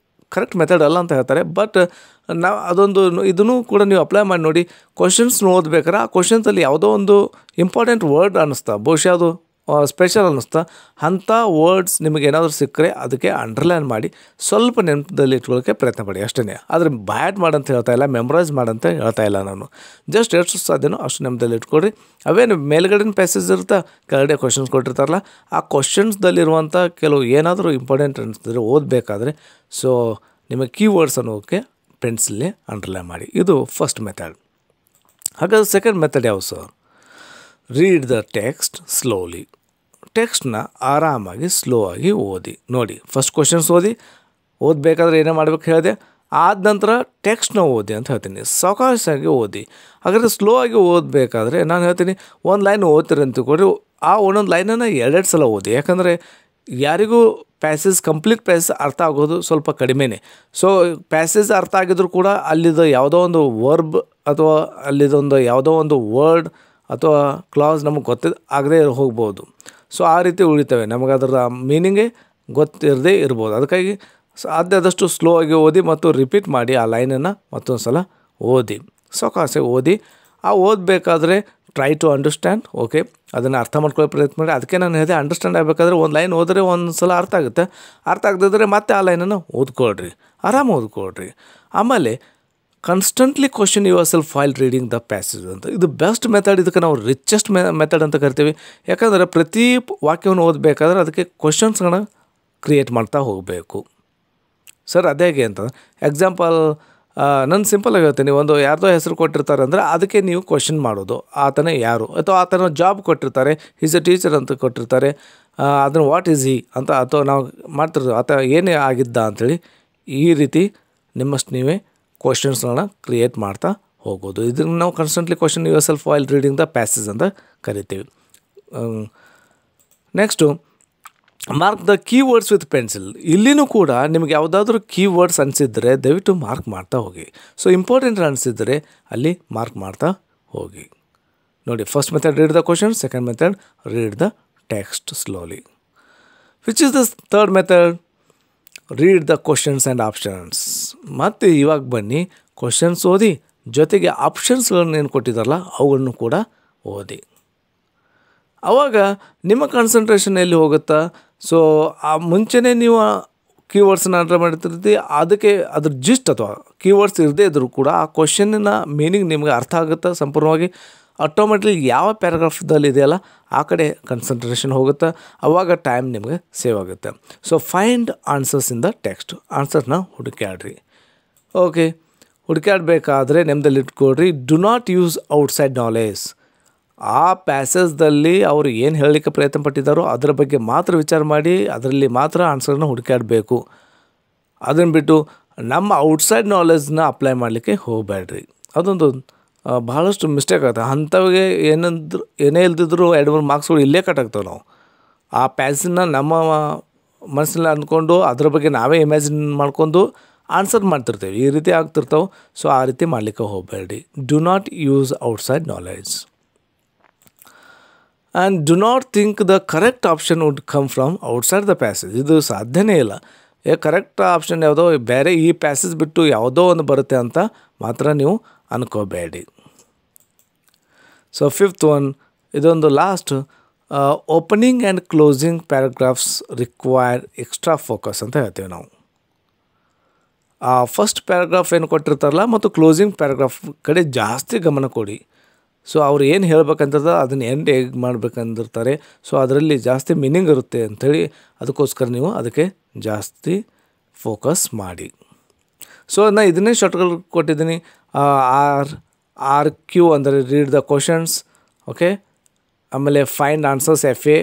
ಕರೆಕ್ಟ್ ಮೆಥಡ್ ಅಲ್ಲ ಅಂತ ಹೇಳ್ತಾರೆ. ಬಟ್ ನಾವು ಅದೊಂದು ಇದನ್ನು ಕೂಡ ನೀವು ಅಪ್ಲೈ ಮಾಡಿ ನೋಡಿ. ಕ್ವಶನ್ಸ್ ಓದ್ಬೇಕಾದ್ರೆ ಆ ಕ್ವಶನ್ಸಲ್ಲಿ ಯಾವುದೋ ಒಂದು ಇಂಪಾರ್ಟೆಂಟ್ ವರ್ಡ್ ಅನ್ನಿಸ್ತಾ, ಬಹುಶಃ ಅದು ಸ್ಪೆಷಲ್ ಅನ್ನಿಸ್ತಾ, ಅಂಥ ವರ್ಡ್ಸ್ ನಿಮಗೆ ಏನಾದರೂ ಸಿಕ್ಕರೆ ಅದಕ್ಕೆ ಅಂಡರ್ಲೈನ್ ಮಾಡಿ ಸ್ವಲ್ಪ ನೆನಪದಲ್ಲಿ ಇಟ್ಕೊಳ್ಳೋಕ್ಕೆ ಪ್ರಯತ್ನ ಪಡಿ ಅಷ್ಟೇ. ಆದರೆ ಬ್ಯಾಡ್ ಮಾಡಂತ ಹೇಳ್ತಾ ಇಲ್ಲ, ಮೆಮೊರೈಸ್ ಮಾಡಂತ ಹೇಳ್ತಾ ಇಲ್ಲ ನಾನು. ಜಸ್ಟ್ ಎಷ್ಟು ಸಾಧ್ಯನೋ ಅಷ್ಟು ನೆನಪದಲ್ಲಿ ಇಟ್ಕೊಳ್ರಿ. ಅವೇನು ಮೇಲ್ಗಡೆನ ಪ್ಯಾಸೇಜ್ ಇರುತ್ತೆ, ಕೆಳಗಡೆ ಕ್ವಶನ್ಸ್ ಕೊಟ್ಟಿರ್ತಾರಲ್ಲ, ಆ ಕ್ವಶನ್ಸ್ದಲ್ಲಿರುವಂಥ ಕೆಲವು ಏನಾದರೂ ಇಂಪಾರ್ಟೆಂಟ್ ಅನಿಸಿದ್ರೆ ಓದಬೇಕಾದ್ರೆ ಸೊ ನಿಮಗೆ ಕೀವರ್ಡ್ಸ್ ಅನ್ನೋಕ್ಕೆ ಪೆನ್ಸಿಲ್ಲೇ ಅಂಡರ್ಲೈನ್ ಮಾಡಿ. ಇದು ಫಸ್ಟ್ ಮೆಥಡ್. ಹಾಗಾದ್ರೆ ಸೆಕೆಂಡ್ ಮೆಥಡ್ ಯಾವ sir? Read the text slowly. ಟೆಕ್ಸ್ಟ್ನ ಆರಾಮಾಗಿ ಸ್ಲೋ ಆಗಿ ಓದಿ. ನೋಡಿ, ಫಸ್ಟ್ ಕ್ವಶನ್ಸ್ ಓದಬೇಕಾದ್ರೆ ಏನೇ ಮಾಡ್ಬೇಕು ಹೇಳಿದೆ, ಆದ ನಂತರ ಟೆಕ್ಸ್ಟ್ನ ಓದಿ ಅಂತ ಹೇಳ್ತೀನಿ. ಸಾವಕಾಶಾಗಿ ಓದಿ. ಹಾಗಾದರೆ ಸ್ಲೋ ಆಗಿ ಓದಬೇಕಾದ್ರೆ ನಾನು ಹೇಳ್ತೀನಿ, ಒಂದು ಲೈನ್ ಓದ್ತೀರಿ ಅಂತ ಕೊಡಿ, ಆ ಒಂದೊಂದು ಲೈನನ್ನು 2 ಸಲ ಓದಿ. ಯಾಕಂದರೆ ಯಾರಿಗೂ ಕಂಪ್ಲೀಟ್ ಪ್ಯಾಸೇಜ್ ಅರ್ಥ ಆಗೋದು ಸ್ವಲ್ಪ ಕಡಿಮೆನೇ. ಸೊ ಪ್ಯಾಸೇಜ್ ಅರ್ಥ ಆಗಿದ್ರು ಕೂಡ ಅಲ್ಲಿದ್ದು ಯಾವುದೋ ಒಂದು ವರ್ಬ್ ಅಥವಾ ಅಲ್ಲಿದೊಂದು ಯಾವುದೋ ಒಂದು ವರ್ಡ್ ಅಥವಾ ಕ್ಲಾಸ್ ನಮಗೆ ಆಗದೇ ಹೋಗ್ಬೋದು. ಸೊ ಆ ರೀತಿ ಉಳಿತವೆ, ನಮಗೆ ಅದರ ಮೀನಿಂಗೇ ಗೊತ್ತಿರದೇ ಇರ್ಬೋದು. ಅದಕ್ಕಾಗಿ ಸಾಧ್ಯದಷ್ಟು ಸ್ಲೋ ಆಗಿ ಓದಿ ಮತ್ತು ರಿಪೀಟ್ ಮಾಡಿ ಆ ಲೈನನ್ನು ಮತ್ತೊಂದು ಸಲ ಓದಿ. ಸಾವಕಾಶ ಓದಿ. ಆ ಓದಬೇಕಾದ್ರೆ ಟ್ರೈ ಟು ಅಂಡರ್ಸ್ಟ್ಯಾಂಡ್. ಓಕೆ, ಅದನ್ನು ಅರ್ಥ ಮಾಡ್ಕೊಳ್ಳೋ ಪ್ರಯತ್ನ ಮಾಡಿ. ಅದಕ್ಕೆ ನಾನು ಹೇಳಿದೆ, ಅಂಡರ್ಸ್ಟ್ಯಾಂಡ್ ಆಗಬೇಕಾದ್ರೆ ಒಂದು ಲೈನ್ ಓದಿದ್ರೆ ಒಂದು ಸಲ ಅರ್ಥ ಆಗುತ್ತೆ. ಅರ್ಥ ಆಗದಿದ್ದರೆ ಮತ್ತೆ ಆ ಲೈನನ್ನು ಓದ್ಕೊಳ್ರಿ, ಆರಾಮ ಓದ್ಕೊಳ್ರಿ. ಆಮೇಲೆ constantly question your self while reading the passage ಅಂತ. ಇದು ಬೆಸ್ಟ್ ಮೆಥಡ್. ಇದಕ್ಕೆ ನಾವು ರಿಚೆಸ್ಟ್ ಮೆಥಡ್ ಅಂತ ಕರಿತೀವಿ. ಯಾಕಂದರೆ ಪ್ರತಿ ವಾಕ್ಯವನ್ನು ಓದಬೇಕಾದ್ರೆ ಅದಕ್ಕೆ ಕ್ವಶನ್ಸ್ಗಳನ್ನ ಕ್ರಿಯೇಟ್ ಮಾಡ್ತಾ ಹೋಗಬೇಕು. ಸರ್ ಅದೇ ಹೇಗೆ ಅಂತ ಎಕ್ಸಾಂಪಲ್ ನಾನು ಸಿಂಪಲಾಗಿ ಹೇಳ್ತೀನಿ. ಒಂದು ಯಾರ್ದೋ ಹೆಸರು ಕೊಟ್ಟಿರ್ತಾರೆ ಅಂದರೆ ಅದಕ್ಕೆ ನೀವು ಕ್ವಶನ್ ಮಾಡೋದು, ಆತನ ಯಾರು, ಅಥವಾ ಆತನ ಜಾಬ್ ಕೊಟ್ಟಿರ್ತಾರೆ, ಈಸ್ ಎ ಟೀಚರ್ ಅಂತ ಕೊಟ್ಟಿರ್ತಾರೆ, ಅದನ್ನು ವಾಟ್ ಈಸ್ ಹಿ ಅಂತ, ಅಥವಾ ನಾವು ಮಾಡ್ತಿರೋದು ಆತ ಏನೇ ಆಗಿದ್ದ ಅಂಥೇಳಿ ಈ ರೀತಿ ನಿಮ್ಮಷ್ಟು ನೀವೇ ಕ್ವಶನ್ಸ್ಗಳನ್ನ ಕ್ರಿಯೇಟ್ ಮಾಡ್ತಾ ಹೋಗೋದು. ಇದನ್ನು ನಾವು constantly question your self while reading the passage ಅಂತ ಕರಿತೀವಿ. Next mark the keywords with pencil. ಇಲ್ಲಿನೂ ಕೂಡ ನಿಮಗೆ ಯಾವುದಾದ್ರೂ ಕೀವರ್ಡ್ಸ್ ಅನಿಸಿದರೆ ದಯವಿಟ್ಟು ಮಾರ್ಕ್ ಮಾಡ್ತಾ ಹೋಗಿ. ಸೊ ಇಂಪಾರ್ಟೆಂಟ್ ಅನಿಸಿದರೆ ಅಲ್ಲಿ ಮಾರ್ಕ್ ಮಾಡ್ತಾ ಹೋಗಿ. ನೋಡಿ, first method read the question, second method read the text slowly. Which is the third method? Read the questions and options. ಮತ್ತು ಇವಾಗ ಬನ್ನಿ, ಕ್ವಶನ್ಸ್ ಓದಿ ಜೊತೆಗೆ ಆಪ್ಷನ್ಸ್ಗಳನ್ನ ಏನು ಕೊಟ್ಟಿದ್ದಾರಲ್ಲ ಅವುಗಳನ್ನು ಕೂಡ ಓದಿ. ಆವಾಗ ನಿಮ್ಮ ಕಾನ್ಸಂಟ್ರೇಷನ್ ಎಲ್ಲಿ ಹೋಗುತ್ತಾ? ಸೊ ಆ ಮುಂಚೆನೇ ನೀವು ಕೀವರ್ಡ್ಸನ್ನ ಅಂಡರ್ ಮಾಡಿರ್ತೀರಿ, ಅದಕ್ಕೆ ಅದ್ರ ಜಿಸ್ಟ್ ಅಥವಾ ಕೀವರ್ಡ್ಸ್ ಇರದೇ ಇದ್ದರೂ ಕೂಡ ಆ ಕ್ವಶನ್ನಿನ ಮೀನಿಂಗ್ ನಿಮಗೆ ಅರ್ಥ ಆಗುತ್ತಾ ಸಂಪೂರ್ಣವಾಗಿ. ಆಟೋಮೆಟಿಕ್ ಯಾವ ಪ್ಯಾರಾಗ್ರಾಫ್ದಲ್ಲಿ ಇದೆಯಲ್ಲ ಆ ಕಡೆ ಕಾನ್ಸಂಟ್ರೇಷನ್ ಹೋಗುತ್ತೆ. ಆವಾಗ ಟೈಮ್ ನಿಮಗೆ ಸೇವ್ ಆಗುತ್ತೆ. So find answers in the text. ಆನ್ಸರ್ನ ಹುಡುಕಾಡ್ರಿ. ಓಕೆ, ಹುಡುಕಾಡಬೇಕಾದ್ರೆ ನೆಮ್ಮದಲ್ಲಿ ಇಟ್ಕೊಳ್ರಿ. Do not use outside knowledge. ಆ ಪ್ಯಾಸೇಜ್ದಲ್ಲಿ ಅವರು ಏನು ಹೇಳಲಿಕ್ಕೆ ಪ್ರಯತ್ನ ಪಟ್ಟಿದ್ದಾರೋ ಅದರ ಬಗ್ಗೆ ಮಾತ್ರ ವಿಚಾರ ಮಾಡಿ ಅದರಲ್ಲಿ ಮಾತ್ರ ಆನ್ಸರ್ನ ಹುಡುಕಾಡಬೇಕು. ಅದನ್ನು ಬಿಟ್ಟು ನಮ್ಮ ಔಟ್ಸೈಡ್ ನಾಲೆಜ್ನ ಅಪ್ಲೈ ಮಾಡಲಿಕ್ಕೆ ಹೋಗಬೇಡ್ರಿ. ಅದೊಂದು ಬಹಳಷ್ಟು ಮಿಸ್ಟೇಕ್ ಆಗುತ್ತೆ. ಅಂಥವಿಗೆ ಏನೇ ಇಲ್ದಿದ್ರು 2-3 ಮಾರ್ಕ್ಸ್ಗಳು ಇಲ್ಲೇ ಕಟ್ಟಾಗ್ತವೆ. ನಾವು ಆ ಪ್ಯಾಸೇಜನ್ನ ನಮ್ಮ ಮನಸ್ಸಲ್ಲಿ ಅಂದ್ಕೊಂಡು ಅದ್ರ ಬಗ್ಗೆ ನಾವೇ ಇಮ್ಯಾಜಿನ್ ಮಾಡ್ಕೊಂಡು ಆನ್ಸರ್ ಮಾಡ್ತಿರ್ತೇವೆ. ಈ ರೀತಿ ಆಗ್ತಿರ್ತಾವೆ. ಸೊ ಆ ರೀತಿ ಮಾಡಲಿಕ್ಕೆ ಹೋಗಬೇಡಿ. Do not use outside knowledge. And do not think the correct option would come from outside the passage. ಇದು ಸಾಧ್ಯನೇ ಇಲ್ಲ. ಕರೆಕ್ಟ್ ಆಪ್ಷನ್ ಯಾವುದೋ ಬೇರೆ ಈ ಪ್ಯಾಸೇಜ್ ಬಿಟ್ಟು ಯಾವುದೋ ಒಂದು ಬರುತ್ತೆ ಅಂತ ಮಾತ್ರ ನೀವು ಅನ್ಕೋಬೇಡಿ. ಸೊ ಫಿಫ್ತ್ ಒನ್, ಇದೊಂದು last, opening and closing paragraphs require extra focus ಅಂತ ಹೇಳ್ತೀವಿ ನಾವು. ಆ ಫಸ್ಟ್ ಪ್ಯಾರಾಗ್ರಾಫ್ ಏನು ಕೊಟ್ಟಿರ್ತಾರಲ್ಲ ಮತ್ತು ಕ್ಲೋಸಿಂಗ್ ಪ್ಯಾರಾಗ್ರಾಫ್ ಕಡೆ ಜಾಸ್ತಿ ಗಮನ ಕೊಡಿ. ಸೊ ಅವ್ರು ಏನು ಹೇಳ್ಬೇಕಂತಿರ್ತಾರೆ ಅದನ್ನು ಎಂಡ್ ಹೇಗೆ ಮಾಡ್ಬೇಕಂದಿರ್ತಾರೆ. ಸೊ ಅದರಲ್ಲಿ ಜಾಸ್ತಿ ಮೀನಿಂಗ್ ಇರುತ್ತೆ ಅಂಥೇಳಿ ಅದಕ್ಕೋಸ್ಕರ ನೀವು ಅದಕ್ಕೆ ಜಾಸ್ತಿ ಫೋಕಸ್ ಮಾಡಿ. ಸೊ ನಾನು ಇದನ್ನೇ ಶಾರ್ಟ್ಗಳು ಕೊಟ್ಟಿದ್ದೀನಿ. ಆರ್ ಕ್ಯೂ ಅಂದರೆ ರೀಡ್ ದ ಕ್ವಶನ್ಸ್. ಓಕೆ, ಆಮೇಲೆ ಫೈಂಡ್ ಆನ್ಸರ್ಸ್ FA.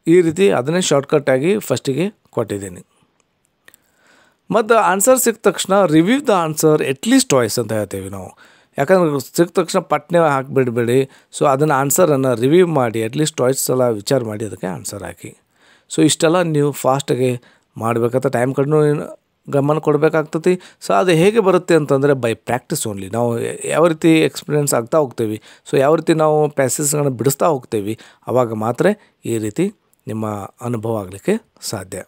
ಈ ರೀತಿ ಅದನ್ನೇ ಶಾರ್ಟ್ಕಟ್ಟಾಗಿ ಫಸ್ಟಿಗೆ ಕೊಟ್ಟಿದ್ದೀನಿ. ಮತ್ತು ಆನ್ಸರ್ ಸಿಕ್ಕ ತಕ್ಷಣ review the answer at least toys ಅಂತ ಹೇಳ್ತೀವಿ ನಾವು. ಯಾಕಂದ್ರೆ ಸಿಕ್ಕ ತಕ್ಷಣ ಪಟ್ನೆ ಹಾಕಿಬಿಡಬೇಡಿ. ಸೊ ಅದನ್ನು ಆನ್ಸರನ್ನು ರಿವ್ಯೂ ಮಾಡಿ ಅಟ್ಲೀಸ್ಟ್ ಟಾಯ್ಸ್ ಸಲ ವಿಚಾರ ಮಾಡಿ ಅದಕ್ಕೆ ಆನ್ಸರ್ ಹಾಕಿ. ಸೊ ಇಷ್ಟೆಲ್ಲ ನೀವು ಫಾಸ್ಟಾಗಿ ಮಾಡಬೇಕಂತ ಟೈಮ್ ಕಡೆನೂ ಗಮನ ಕೊಡಬೇಕಾಗ್ತದೆ. ಸೊ ಅದು ಹೇಗೆ ಬರುತ್ತೆ ಅಂತಂದರೆ ಬೈ ಪ್ರಾಕ್ಟೀಸ್ ಓನ್ಲಿ. ನಾವು ಯಾವ ರೀತಿ ಎಕ್ಸ್ಪೀರಿಯೆನ್ಸ್ ಆಗ್ತಾ ಹೋಗ್ತೇವೆ, ಸೊ ಯಾವ ರೀತಿ ನಾವು ಪ್ಯಾಸೇಜ್ಗಳನ್ನ ಬಿಡಿಸ್ತಾ ಹೋಗ್ತೇವೆ, ಆವಾಗ ಮಾತ್ರ ಈ ರೀತಿ ನಿಮ್ಮ ಅನುಭವ ಆಗಲಿಕ್ಕೆ ಸಾಧ್ಯ.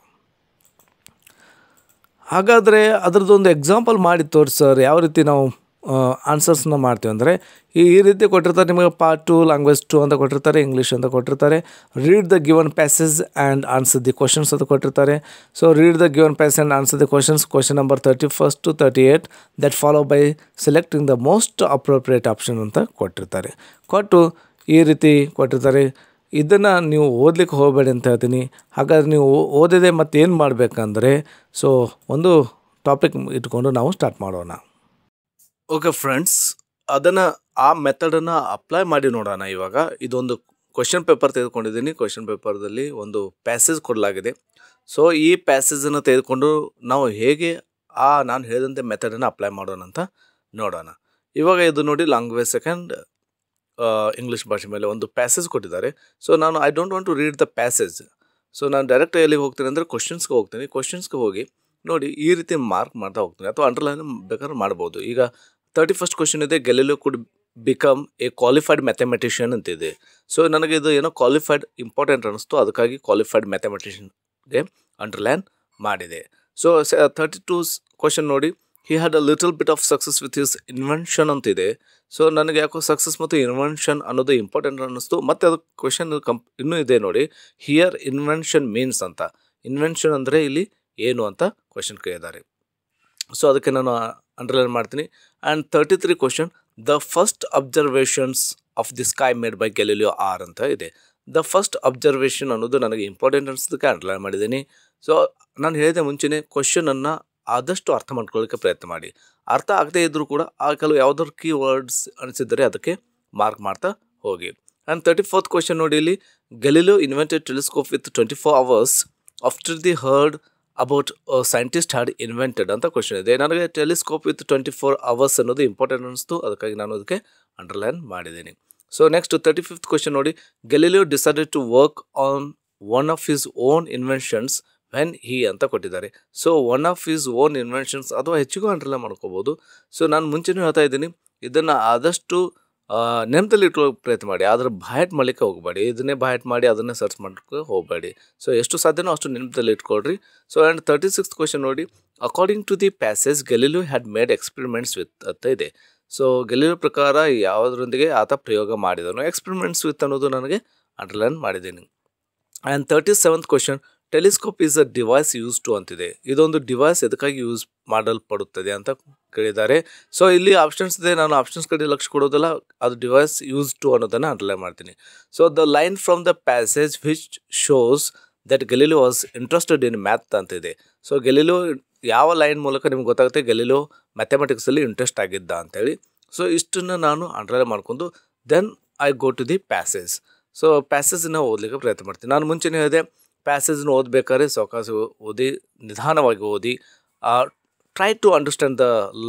ಹಾಗಾದರೆ ಅದರದ್ದೊಂದು ಎಕ್ಸಾಂಪಲ್ ಮಾಡಿ ತೋರಿಸಿ ಸರ್, ಯಾವ ರೀತಿ ನಾವು ಆನ್ಸರ್ಸ್ನ ಮಾಡ್ತೀವಿ ಅಂದರೆ ಈ ರೀತಿ ಕೊಟ್ಟಿರ್ತಾರೆ ನಿಮಗೆ. ಪಾರ್ಟ್ 2 ಲ್ಯಾಂಗ್ವೇಜ್ 2 ಅಂತ ಕೊಟ್ಟಿರ್ತಾರೆ, ಇಂಗ್ಲೀಷ್ ಅಂತ ಕೊಟ್ಟಿರ್ತಾರೆ. Read the given passage and answer the questions ಅಂತ ಕೊಟ್ಟಿರ್ತಾರೆ. So read the given passage and answer the questions, question number 31 to 38 that follow by selecting the most appropriate option ಅಂತ ಕೊಟ್ಟಿರ್ತಾರೆ. ಕೊಟ್ಟು ಈ ರೀತಿ ಕೊಟ್ಟಿರ್ತಾರೆ. ಇದನ್ನು ನೀವು ಓದಲಿಕ್ಕೆ ಹೋಗಬೇಡಿ ಅಂತ ಹೇಳ್ತೀನಿ. ಹಾಗಾದ್ರೆ ನೀವು ಓದಿದೆ ಮತ್ತು ಏನು ಮಾಡಬೇಕಂದ್ರೆ, ಸೊ ಒಂದು ಟಾಪಿಕ್ ಇಟ್ಕೊಂಡು ನಾವು ಸ್ಟಾರ್ಟ್ ಮಾಡೋಣ. ಓಕೆ ಫ್ರೆಂಡ್ಸ್, ಅದನ್ನು ಆ ಮೆಥಡನ್ನು ಅಪ್ಲೈ ಮಾಡಿ ನೋಡೋಣ. ಇವಾಗ ಇದೊಂದು ಕ್ವಶನ್ ಪೇಪರ್ ತೆಗೆದುಕೊಂಡಿದ್ದೀನಿ. ಕ್ವಶನ್ ಪೇಪರ್ದಲ್ಲಿ ಒಂದು ಪ್ಯಾಸೇಜ್ ಕೊಡಲಾಗಿದೆ. ಸೊ ಈ ಪ್ಯಾಸೇಜನ್ನು ತೆಗೆದುಕೊಂಡು ನಾವು ಹೇಗೆ ನಾನು ಹೇಳಿದಂತೆ ಮೆಥಡನ್ನು ಅಪ್ಲೈ ಮಾಡೋಣ ಅಂತ ನೋಡೋಣ. ಇವಾಗ ಇದು ನೋಡಿ, ಲ್ಯಾಂಗ್ವೇಜ್ ಸೆಕೆಂಡ್ ಇಂಗ್ಲೀಷ್ ಭಾಷೆ ಮೇಲೆ ಒಂದು ಪ್ಯಾಸೇಜ್ ಕೊಟ್ಟಿದ್ದಾರೆ. ಸೊ ನಾನು I don't want to read the passage. So ನಾನು ಡೈರೆಕ್ಟ್ ಎಲ್ಲಿಗೆ ಹೋಗ್ತೀನಿ ಅಂದರೆ ಕ್ವಶನ್ಸ್ಗೆ ಹೋಗ್ತೀನಿ. ಕ್ವಶನ್ಸ್ಗೆ ಹೋಗಿ ನೋಡಿ ಈ ರೀತಿ ಮಾರ್ಕ್ ಮಾಡ್ತಾ ಹೋಗ್ತೀನಿ, ಅಥವಾ ಅಂಡರ್ಲೈನ್ ಬೇಕಾದ್ರೆ ಮಾಡ್ಬೋದು. ಈಗ 31st ಕ್ವಶನ್ ಇದೆ, Galileo could become A qualified mathematician ಅಂತಿದೆ. ಸೊ ನನಗೆ ಇದು ಏನೋ ಕ್ವಾಲಿಫೈಡ್ ಇಂಪಾರ್ಟೆಂಟ್ ಅನ್ನಿಸ್ತು, ಅದಕ್ಕಾಗಿ ಕ್ವಾಲಿಫೈಡ್ ಮ್ಯಾಥಮೆಟಿಷಿಯನ್ಗೆ ಅಂಡರ್ಲೈನ್ ಮಾಡಿದೆ. ಸೊ 32 ಕ್ವಶನ್ ನೋಡಿ, ಹಿ had a little bit of success with his invention ಅಂತಿದೆ. ಸೊ ನನಗೆ ಯಾಕೋ ಸಕ್ಸಸ್ ಮತ್ತು ಇನ್ವೆನ್ಷನ್ ಅನ್ನೋದು ಇಂಪಾರ್ಟೆಂಟ್ ಅನ್ನಿಸ್ತು. ಮತ್ತು ಅದು ಕ್ವಶನ್ ಇನ್ನೂ ಇದೆ ನೋಡಿ, ಹಿಯರ್ ಇನ್ವೆನ್ಷನ್ ಮೀನ್ಸ್ ಅಂತ. ಇನ್ವೆನ್ಷನ್ ಅಂದರೆ ಇಲ್ಲಿ ಏನು ಅಂತ ಕ್ವಶನ್ ಕೇಳಿದ್ದಾರೆ. ಸೊ ಅದಕ್ಕೆ ನಾನು ಅಂಡರ್ಲೈನ್ ಮಾಡ್ತೀನಿ. And 33 question, the first observations of the sky made by Galileo are ಅಂತ ಇದೆ. ದ ಫಸ್ಟ್ ಅಬ್ಸರ್ವೇಷನ್ ಅನ್ನೋದು ನನಗೆ ಇಂಪಾರ್ಟೆಂಟ್ ಅನಿಸೋದಕ್ಕೆ ಅಂಡರ್ಲೈನ್ ಮಾಡಿದ್ದೀನಿ. ಸೊ ನಾನು ಹೇಳಿದೆ ಮುಂಚೆನೇ, ಕ್ವಶನನ್ನು ಆದಷ್ಟು ಅರ್ಥ ಮಾಡ್ಕೊಳ್ಳೋಕ್ಕೆ ಪ್ರಯತ್ನ ಮಾಡಿ. ಅರ್ಥ ಆಗದೇ ಇದ್ದರೂ ಕೂಡ ಕೆಲವು ಯಾವುದಾದ್ರು ಕೀ ವರ್ಡ್ಸ್ ಅನಿಸಿದರೆ ಅದಕ್ಕೆ ಮಾರ್ಕ್ ಮಾಡ್ತಾ ಹೋಗಿ. ಆ್ಯಂಡ್ 34th ಕ್ವಶನ್ ನೋಡಿ, ಇಲ್ಲಿ Galileo invented telescope with 24 hours after the heard about scientist had invented ಅಂತ ಕ್ವಶನ್ ಇದೆ. ನನಗೆ ಟೆಲಿಸ್ಕೋಪ್ ವಿತ್ 24 hours ಅನ್ನೋದು ಇಂಪಾರ್ಟೆಂಟ್ ಅನಿಸ್ತು, ಅದಕ್ಕಾಗಿ ನಾನು ಅದಕ್ಕೆ ಅಂಡರ್ಲೈನ್ ಮಾಡಿದ್ದೀನಿ. ಸೊ ನೆಕ್ಸ್ಟ್ 35th ಕ್ವಶನ್ ನೋಡಿ. Galileo decided to work on one of his own inventions when he ಅಂತ ಕೊಟ್ಟಿದ್ದಾರೆ. So one of his own inventions ಅಥವಾ ಹೆಚ್ಚಿಗೂ ಅಂಡರ್ಲೈನ್ ಮಾಡ್ಕೋಬೋದು. ಸೊ ನಾನು ಮುಂಚೆನೂ ಹೇಳ್ತಾ ಇದ್ದೀನಿ, ಇದನ್ನು ಆದಷ್ಟು ನೆನಪಲ್ಲಿ ಇಟ್ಕೊಳ್ಳೋಕೆ ಪ್ರಯತ್ನ ಮಾಡಿ, ಆದರೆ ಬಾಯಟ್ ಮಾಡಲಿಕ್ಕೆ ಹೋಗಬೇಡಿ. ಇದನ್ನೇ ಬಾಯಟ್ ಮಾಡಿ ಅದನ್ನೇ ಸರ್ಚ್ ಮಾಡೋಕ್ಕೆ ಹೋಗಬೇಡಿ. ಸೊ ಎಷ್ಟು ಸಾಧ್ಯನೋ ಅಷ್ಟು ನೆನಪಲ್ಲಿ ಇಟ್ಕೊಳ್ರಿ. ಸೊ ಆ್ಯಂಡ್ 36th ಕ್ವಶನ್ ನೋಡಿ. According to the passage Galileo had made experiments with ಅಂತ ಇದೆ. ಸೊ ಗೆಲಿಲಿಯೋ ಪ್ರಕಾರ ಯಾವುದರೊಂದಿಗೆ ಆತ ಪ್ರಯೋಗ ಮಾಡಿದನು. ಎಕ್ಸ್ಪೆರಿಮೆಂಟ್ಸ್ ವಿತ್ ಅನ್ನೋದು ನನಗೆ ಅಂಡರ್ಲೈನ್ ಮಾಡಿದ್ದೀನಿ. And 37th question. Telescope is a device use to ಅಂತಿದೆ. ಇದೊಂದು ಡಿವೈಸ್ ಎದಕ್ಕಾಗಿ ಯೂಸ್ ಮಾಡಲ್ಪಡುತ್ತದೆ ಅಂತ ಕೇಳಿದ್ದಾರೆ. ಸೊ ಇಲ್ಲಿ ಆಪ್ಷನ್ಸ್ ಇದೆ, ನಾನು ಆಪ್ಷನ್ಸ್ ಕಡೆ ಲಕ್ಷ್ಯ ಕೊಡೋದಿಲ್ಲ, ಅದು ಡಿವೈಸ್ ಯೂಸ್ ಟು ಅನ್ನೋದನ್ನು ಅಂಡರ್ಲೈನ್ ಮಾಡ್ತೀನಿ. So the line from the passage which shows that Galileo was interested in math ಅಂತಿದೆ. ಸೊ ಗೆಲಿಲಿಯೋ ಯಾವ ಲೈನ್ ಮೂಲಕ ನಿಮ್ಗೆ ಗೊತ್ತಾಗುತ್ತೆ ಗೆಲಿಲಿಯೋ ಮ್ಯಾಥಮೆಟಿಕ್ಸಲ್ಲಿ ಇಂಟ್ರೆಸ್ಟ್ ಆಗಿದ್ದ ಅಂತೇಳಿ. ಸೊ ಇಷ್ಟನ್ನು ನಾನು ಅಂಡರ್ಲೈನ್ ಮಾಡ್ಕೊಂಡು then I go to the passage. So ಪ್ಯಾಸೇಜನ್ನು ಓದಲಿಕ್ಕೆ ಪ್ರಯತ್ನ ಮಾಡ್ತೀನಿ. ನಾನು ಮುಂಚೆನೇ ಹೇಳಿದೆ, ಪ್ಯಾಸೇಜನ್ನು ಓದಬೇಕಾದ್ರೆ ಸಾವಕಾಶ ಓದಿ, ನಿಧಾನವಾಗಿ ಓದಿ, try to understand the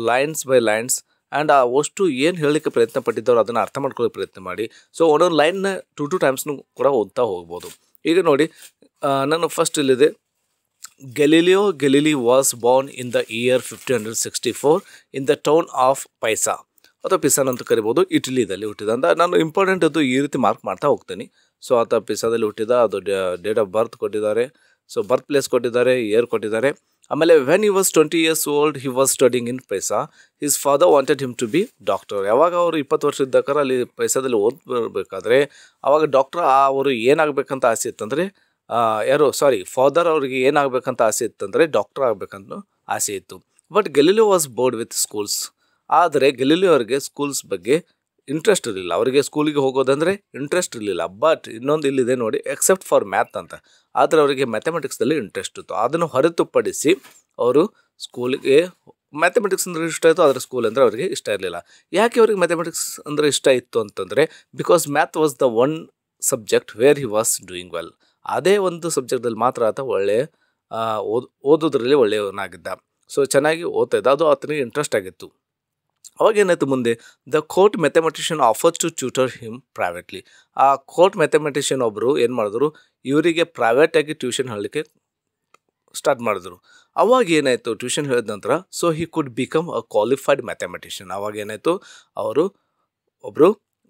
lines by lines and ಅಷ್ಟು ಏನು ಹೇಳಲಿಕ್ಕೆ ಪ್ರಯತ್ನ ಪಟ್ಟಿದ್ದವರು ಅದನ್ನು ಅರ್ಥ ಮಾಡ್ಕೊಳ್ಳೋಕೆ ಪ್ರಯತ್ನ ಮಾಡಿ. ಸೊ ಒಂದೊಂದು ಲೈನ್ನ 2 ಟೈಮ್ಸ್ನು ಕೂಡ ಓದ್ತಾ ಹೋಗ್ಬೋದು. ಈಗ ನೋಡಿ, ನಾನು ಫಸ್ಟ್ ಇಲ್ಲಿದೆ, Galileo Galilei was born in the year 1564 in the town of Pisa ಅಥವಾ ಪಿಸಾನ್ ಅಂತ ಕರಿಬೋದು, ಇಟಲಿದಲ್ಲಿ ಹುಟ್ಟಿದ ಅಂತ. ನಾನು ಇಂಪಾರ್ಟೆಂಟ್ ಅದು ಈ ರೀತಿ ಮಾರ್ಕ್ ಮಾಡ್ತಾ ಹೋಗ್ತೀನಿ. ಸೊ ಆತ ಪಿಸಾದಲ್ಲಿ ಹುಟ್ಟಿದ, ಅದು ಡೇಟ್ ಆಫ್ ಬರ್ತ್ ಕೊಟ್ಟಿದ್ದಾರೆ, ಸೊ ಬರ್ತ್ ಪ್ಲೇಸ್ ಕೊಟ್ಟಿದ್ದಾರೆ, ಇಯರ್ ಕೊಟ್ಟಿದ್ದಾರೆ. ಆಮೇಲೆ when he was 20 years old he was studying in Pisa. His father wanted him to be doctor. ಯಾವಾಗ ಅವರು 20 ವರ್ಷ ಇದ್ದಕ್ಕಾರ ಅಲ್ಲಿ ಪೈಸಾದಲ್ಲಿ ಓದ್ಬರ್ಬೇಕಾದ್ರೆ ಅವಾಗ ಡಾಕ್ಟರ್ ಅವರು ಏನಾಗಬೇಕಂತ ಆಸೆ ಇತ್ತಂದರೆ, ಫಾದರ್ ಅವ್ರಿಗೆ ಏನಾಗಬೇಕಂತ ಆಸೆ ಇತ್ತಂದರೆ ಡಾಕ್ಟರ್ ಆಗಬೇಕಂತ ಆಸೆ ಇತ್ತು. But Galileo was bored with schools. ಆದರೆ ಗೆಲಿಲಿಯೋ ಅವರಿಗೆ ಸ್ಕೂಲ್ಸ್ ಬಗ್ಗೆ ಇಂಟ್ರೆಸ್ಟ್ ಇರಲಿಲ್ಲ, ಅವರಿಗೆ ಸ್ಕೂಲಿಗೆ ಹೋಗೋದಂದರೆ ಇಂಟ್ರೆಸ್ಟ್ ಇರಲಿಲ್ಲ. ಬಟ್ ಇನ್ನೊಂದು ಇಲ್ಲಿದೆ ನೋಡಿ, ಎಕ್ಸೆಪ್ಟ್ ಫಾರ್ ಮ್ಯಾಥ್ ಅಂತ. ಆದರೆ ಅವರಿಗೆ ಮ್ಯಾಥಮೆಟಿಕ್ಸಲ್ಲಿ ಇಂಟ್ರೆಸ್ಟ್ ಇತ್ತು. ಅದನ್ನು ಹೊರತುಪಡಿಸಿ ಅವರು ಸ್ಕೂಲಿಗೆ ಮ್ಯಾಥಮೆಟಿಕ್ಸ್ ಅಂದರೆ ಇಷ್ಟ ಇತ್ತು, ಆದರೆ ಸ್ಕೂಲ್ ಅಂದರೆ ಅವರಿಗೆ ಇಷ್ಟ ಇರಲಿಲ್ಲ. ಯಾಕೆ ಅವ್ರಿಗೆ ಮ್ಯಾಥಮೆಟಿಕ್ಸ್ ಅಂದರೆ ಇಷ್ಟ ಇತ್ತು ಅಂತಂದರೆ, because math was the one subject wear he was doing well. ಅದೇ ಒಂದು ಸಬ್ಜೆಕ್ಟಲ್ಲಿ ಮಾತ್ರ ಆತ ಒಳ್ಳೆಯ ಓದೋದ್ರಲ್ಲಿ ಒಳ್ಳೆಯವನಾಗಿದ್ದ. ಸೊ ಚೆನ್ನಾಗಿ ಓದ್ತಾ ಇದ್ದ, ಅದು ಆತನಿಗೆ ಇಂಟ್ರೆಸ್ಟ್ ಆಗಿತ್ತು. ಅವಾಗೇನಾಯಿತು ಮುಂದೆ, the court mathematician offers to tutor him privately. ಆ ಕೋರ್ಟ್ ಮ್ಯಾಥಮೆಟಿಷಿಯನ್ ಒಬ್ಬರು ಏನು ಮಾಡಿದ್ರು, ಇವರಿಗೆ ಪ್ರೈವೇಟಾಗಿ ಟ್ಯೂಷನ್ ಹೇಳಲಿಕ್ಕೆ ಸ್ಟಾರ್ಟ್ ಮಾಡಿದ್ರು. ಅವಾಗ ಏನಾಯಿತು, ಟ್ಯೂಷನ್ ಹೇಳಿದ ನಂತರ so he could become a qualified mathematician. ಅವಾಗ ಏನಾಯಿತು, ಅವರು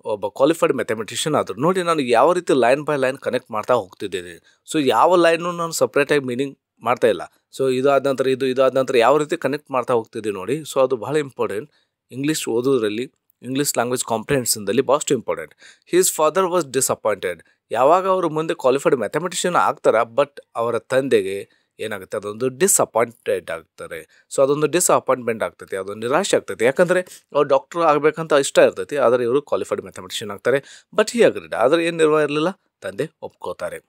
ಒಬ್ಬ ಕ್ವಾಲಿಫೈಡ್ ಮ್ಯಾಥಮೆಟಿಷಿಯನ್ ಆದರು. ನೋಡಿ, ನಾನು ಯಾವ ರೀತಿ ಲೈನ್ ಬೈ ಲೈನ್ ಕನೆಕ್ಟ್ ಮಾಡ್ತಾ ಹೋಗ್ತಿದ್ದೀನಿ. ಸೊ ಯಾವ ಲೈನು ನಾನು ಸಪ್ರೇಟಾಗಿ ಮೀನಿಂಗ್ ಮಾಡ್ತಾ ಇಲ್ಲ. ಸೊ ಇದಾದ ನಂತರ ಇದಾದ ನಂತರ ಯಾವ ರೀತಿ ಕನೆಕ್ಟ್ ಮಾಡ್ತಾ ಹೋಗ್ತಿದ್ದೀವಿ ನೋಡಿ. ಸೊ ಅದು ಬಹಳ ಇಂಪಾರ್ಟೆಂಟ್ ಇಂಗ್ಲೀಷ್ ಓದೋದ್ರಲ್ಲಿ, ಇಂಗ್ಲೀಷ್ ಲ್ಯಾಂಗ್ವೇಜ್ ಕಾಂಪ್ರಿಹೆನ್ಷನ್ದಲ್ಲಿ ಭಾಳಷ್ಟು important. His father was disappointed. ಯಾವಾಗ ಅವರು ಮುಂದೆ ಕ್ವಾಲಿಫೈಡ್ ಮ್ಯಾಥಮೆಟಿಷಿಯನ್ ಆಗ್ತಾರೆ, ಬಟ್ ಅವರ ತಂದೆಗೆ ಏನಾಗುತ್ತೆ, ಅದೊಂದು ಡಿಸಪಾಯಿಂಟೆಡ್ ಆಗ್ತಾರೆ. ಸೊ ಅದೊಂದು ಡಿಸಪಾಯಿಂಟ್ಮೆಂಟ್ ಆಗ್ತೈತಿ, ಅದೊಂದು ನಿರಾಶೆ ಆಗ್ತೈತಿ. ಯಾಕಂದರೆ ಅವ್ರು ಡಾಕ್ಟ್ರ್ ಆಗಬೇಕಂತ ಇಷ್ಟ ಇರ್ತೈತಿ, ಆದರೆ ಇವರು ಕ್ವಾಲಿಫೈಡ್ ಮ್ಯಾಥಮೆಟಿಷಿಯನ್ ಆಗ್ತಾರೆ. But he agreed. ಆದರೆ ಏನು ನಿರ್ವಾಹ ಇರಲಿಲ್ಲ, ತಂದೆ ಒಪ್ಕೋತಾರೆ.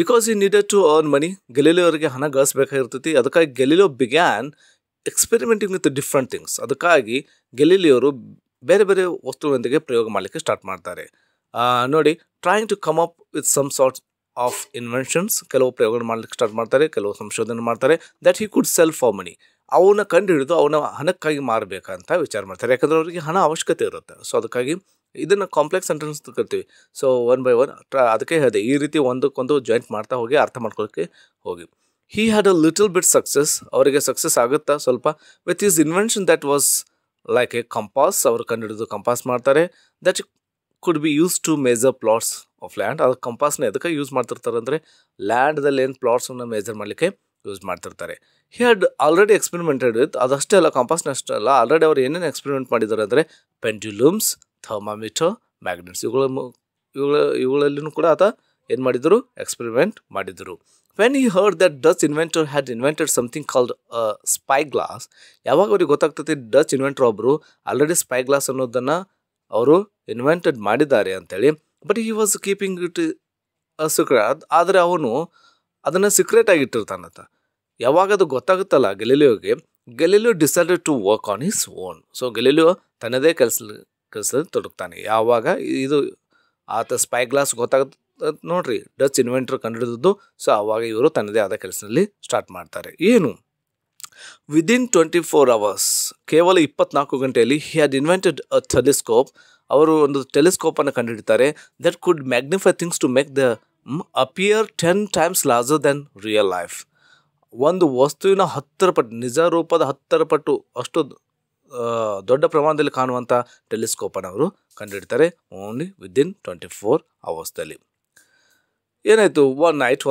ಬಿಕಾಸ್ ಈ needed to earn money. Galileo ಅವರಿಗೆ ಹಣ ಗಳಿಸ್ಬೇಕಾಗಿರ್ತೈತಿ. ಅದಕ್ಕಾಗಿ Galileo began experimenting with different things. ಅದಕ್ಕಾಗಿ ಗೆಲಿಲಿಯೋರು ಬೇರೆ ಬೇರೆ ವಸ್ತುಗಳೊಂದಿಗೆ ಪ್ರಯೋಗ ಮಾಡಲಿಕ್ಕೆ ಸ್ಟಾರ್ಟ್ ಮಾಡ್ತಾರೆ. ನೋಡಿ, trying to come up with some sorts of inventions. ಕೆಲವು ಪ್ರಯೋಗ ಮಾಡಲಿಕ್ಕೆ ಸ್ಟಾರ್ಟ್ ಮಾಡ್ತಾರೆ, ಕೆಲವು ಸಂಶೋಧನೆ ಮಾಡ್ತಾರೆ. That he could sell for money. ಅವನ್ನ ಕಂಡು ಹಿಡಿದು ಅವನ ಹಣಕ್ಕಾಗಿ ಮಾರಬೇಕಂತ ವಿಚಾರ ಮಾಡ್ತಾರೆ. ಯಾಕಂದರೆ ಅವರಿಗೆ ಹಣ ಅವಶ್ಯಕತೆ ಇರುತ್ತೆ. ಸೊ ಅದಕ್ಕಾಗಿ ಇದನ್ನು ಕಾಂಪ್ಲೆಕ್ಸ್ ಸೆಂಟೆನ್ಸ್ ಕರಿತೀವಿ. ಸೊ 1 by 1 ಅದಕ್ಕೆ ಹೇಳಿದೆ, ಈ ರೀತಿ ಒಂದಕ್ಕೊಂದು ಜಾಯಿಂಟ್ ಮಾಡ್ತಾ ಹೋಗಿ ಅರ್ಥ ಮಾಡ್ಕೊಳ್ಳೋಕ್ಕೆ ಹೋಗಿ. He had a little bit success. ಅವರಿಗೆ ಸಕ್ಸಸ್ ಆಗುತ್ತಾ ಸ್ವಲ್ಪ with is invention that was like a compass. ಅವರು ಕಂಡುಹಿಡಿದು ಕಂಪಾಸ್ ಮಾಡ್ತಾರೆ. That could be use to major plots of land. ಅದು ಕಂಪಾಸ್ನ ಎದಕ್ಕೆ ಯೂಸ್ ಮಾಡ್ತಿರ್ತಾರೆ ಅಂದರೆ, ಲ್ಯಾಂಡ್ದಲ್ಲಿ ಏನು ಪ್ಲಾಟ್ಸನ್ನು ಮೇಜರ್ ಮಾಡಲಿಕ್ಕೆ ಯೂಸ್ ಮಾಡ್ತಿರ್ತಾರೆ. He had already experimented with, ಅದಷ್ಟೇ ಅಲ್ಲ, ಕಂಪಾಸ್ನ ಅಷ್ಟೇ ಅಲ್ಲ, ಆಲ್ರೆಡಿ ಅವ್ರು ಏನೇನು ಎಕ್ಸ್ಪೆರಿಮೆಂಟ್ ಮಾಡಿದ್ದಾರೆ ಅಂದರೆ ಪೆಂಡ್ಯುಲಮ್ಸ್, ಥರ್ಮಾಮೀಟರ್, ಮ್ಯಾಗ್ನೆಟ್ಸ್, ಇವುಗಳಲ್ಲಿನೂ ಕೂಡ ಆತ ಏನು ಮಾಡಿದರು, ಎಕ್ಸ್ಪೆರಿಮೆಂಟ್ ಮಾಡಿದರು. When he heard that Dutch inventor had invented something called spyglass. ಯಾವಾಗ ಅವ್ರಿಗೆ ಗೊತ್ತಾಗ್ತೈತಿ ಡಚ್ ಇನ್ವೆಂಟರ್ ಒಬ್ಬರು ಆಲ್ರೆಡಿ ಸ್ಪೈ ಗ್ಲಾಸ್ ಅನ್ನೋದನ್ನು ಅವರು ಇನ್ವೆಂಟೆಡ್ ಮಾಡಿದ್ದಾರೆ ಅಂತೇಳಿ. But he was keeping it secret. ಆದರೆ ಅವನು ಅದನ್ನು ಸೀಕ್ರೆಟಾಗಿ ಇಟ್ಟಿರ್ತಾನಂತ. ಯಾವಾಗ ಅದು ಗೊತ್ತಾಗುತ್ತಲ್ಲ ಗೆಲಿಲಿಯೋಗೆ, Galileo decided to work on his own. So Galileo ತನ್ನದೇ ಕೆಲಸದಲ್ಲಿ ತೊಡಗ್ತಾನೆ. ಯಾವಾಗ ಇದು ಆತ ಸ್ಪೈ ಗ್ಲಾಸ್ ನೋಡ್ರಿ ಡಚ್ ಇನ್ವೆಂಟರ್ ಕಂಡುಹಿಡಿದದ್ದು. ಸೊ ಆವಾಗ ಇವರು ತನ್ನದೇ ಆದ ಕೆಲಸದಲ್ಲಿ ಸ್ಟಾರ್ಟ್ ಮಾಡ್ತಾರೆ. ಏನು ವಿದಿನ್ 24 hours, ಕೇವಲ 24 ಗಂಟೆಯಲ್ಲಿ he had invented a telescope. ಅವರು ಒಂದು ಟೆಲಿಸ್ಕೋಪನ್ನು ಕಂಡುಹಿಡಿತಾರೆ. That could magnify things to make the appear 10 times larger than real life. ಒಂದು ವಸ್ತುವಿನ 10 ಪಟ್ಟು, ನಿಜ ರೂಪದ 10 ಪಟ್ಟು ಅಷ್ಟು ದೊಡ್ಡ ಪ್ರಮಾಣದಲ್ಲಿ ಕಾಣುವಂಥ ಟೆಲಿಸ್ಕೋಪನ್ನು ಅವರು ಕಂಡುಹಿಡ್ತಾರೆ ಓನ್ಲಿ ವಿದಿನ್ 24 hours. ಏನಾಯಿತು,